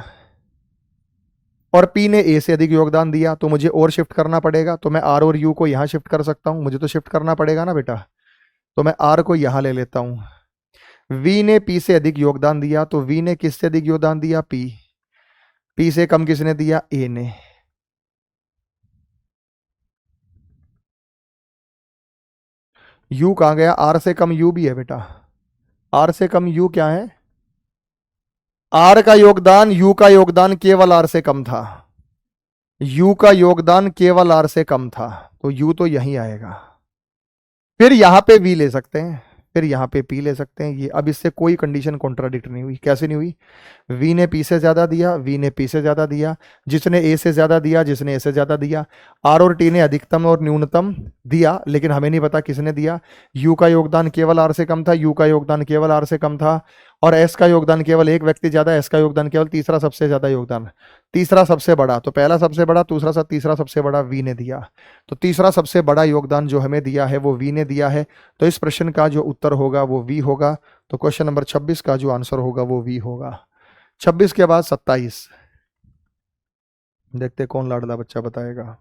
और P ने A से अधिक योगदान दिया, तो मुझे और शिफ्ट करना पड़ेगा। तो मैं R और U को यहां शिफ्ट कर सकता हूं, मुझे तो शिफ्ट करना पड़ेगा ना बेटा। तो मैं R को यहां ले लेता हूं। V ने P से अधिक योगदान दिया, तो V ने किससे अधिक योगदान दिया? P। P से कम किसने दिया? A ने। U कहां गया? R से कम U भी है बेटा। R से कम U क्या है? आर का योगदान यू का योगदान केवल आर से कम था, यू का योगदान केवल आर से कम था, तो यू तो यहीं आएगा। फिर यहां पे वी ले सकते हैं, फिर यहां पे पी ले सकते हैं। ये अब इससे कोई कंडीशन कॉन्ट्राडिक्ट नहीं हुई। कैसे नहीं हुई? वी ने पी से ज्यादा दिया, वी ने पी से ज्यादा दिया, जिसने ए से ज्यादा दिया, जिसने ए से ज्यादा दिया। आर और टी ने अधिकतम और न्यूनतम दिया, लेकिन हमें नहीं पता किसने दिया। यू का योगदान केवल आर से कम था, यू का योगदान केवल आर से कम था, और एस का योगदान केवल एक व्यक्ति ज्यादा, एस का योगदान केवल तीसरा सबसे ज्यादा योगदान, तीसरा सबसे बड़ा। तो पहला सबसे बड़ा, दूसरा तीसरा सबसे बड़ा वी ने दिया। तो तीसरा सबसे बड़ा योगदान जो हमें दिया है वो वी ने दिया है। तो इस प्रश्न का जो उत्तर होगा वो वी होगा। तो क्वेश्चन नंबर 26 का जो आंसर होगा वो वी होगा। 26 के बाद 27, देखते कौन लाडला बच्चा बताएगा।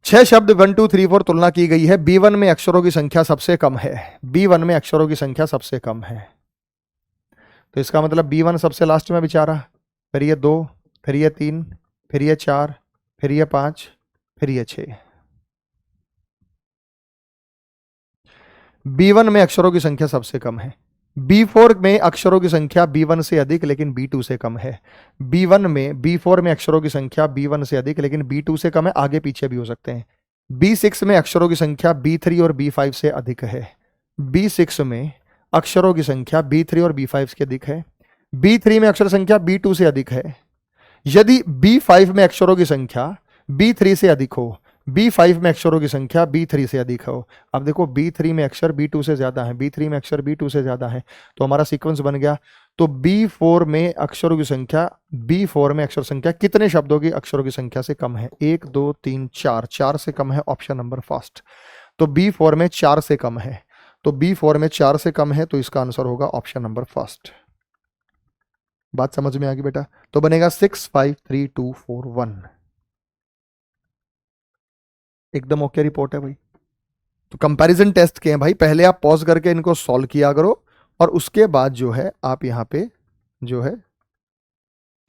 छह शब्द 1 2 3 4 तुलना की गई है। B1 में अक्षरों की संख्या सबसे कम है, B1 में अक्षरों की संख्या सबसे कम है, तो इसका मतलब B1 सबसे लास्ट में बेचारा, फिर ये 2, फिर ये 3, फिर ये 4, फिर ये 5, फिर ये 6। B1 में अक्षरों की संख्या सबसे कम है। B4 में अक्षरों की संख्या B1 से अधिक लेकिन B2 से कम है। B4 में अक्षरों की संख्या B1 से अधिक लेकिन B2 से कम है, आगे पीछे भी हो सकते हैं। B6 में अक्षरों की संख्या B3 और B5 से अधिक है। B6 में अक्षरों की संख्या B3 और B5 से अधिक है। B3 में अक्षर संख्या B2 से अधिक है। यदि B5 में अक्षरों की संख्या B3 से अधिक हो, B5 में अक्षरों की संख्या B3 से अधिक हो। अब देखो B3 में अक्षर B2 से ज्यादा है, B3 में अक्षर B2 से ज्यादा है, तो हमारा सीक्वेंस बन गया। तो B4 में अक्षरों की संख्या, B4 में अक्षर संख्या कितने शब्दों की अक्षरों की संख्या से कम है? 1 2 3 4, 4 से कम है, ऑप्शन नंबर फर्स्ट। तो B4 में 4 से कम है, तो B4 में 4 से कम है, तो इसका आंसर होगा ऑप्शन नंबर फर्स्ट। बात समझ में आ गई बेटा? तो बनेगा 6 5 3 2 4 1। एकदम ओके रिपोर्ट है भाई। तो कंपैरिजन टेस्ट के हैं भाई, पहले आप पॉज करके इनको सॉल्व किया करो और उसके बाद जो है आप यहां पे जो है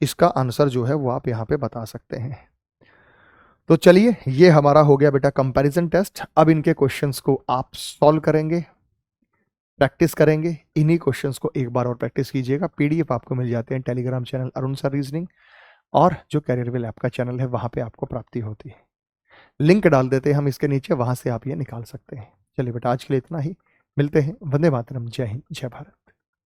इसका आंसर जो है वो आप यहां पे बता सकते हैं। तो चलिए, ये हमारा हो गया बेटा कंपैरिजन टेस्ट। अब इनके क्वेश्चंस को आप सॉल्व करेंगे, प्रैक्टिस करेंगे। इन्हीं क्वेश्चंस को एक बार और प्रैक्टिस कीजिएगा। पीडीएफ आपको मिल जाते हैं Telegram channel Arun sir reasoning, और जो कैरियरवेल ऐप का चैनल है वहां पे आपको प्राप्ति होती है। लिंक डाल देते हैं हम इसके नीचे, वहां से आप ये निकाल सकते हैं। चलिए बेटा, आज के लिए इतना ही। मिलते हैं। वंदे मातरम। जय हिंद, जय भारत।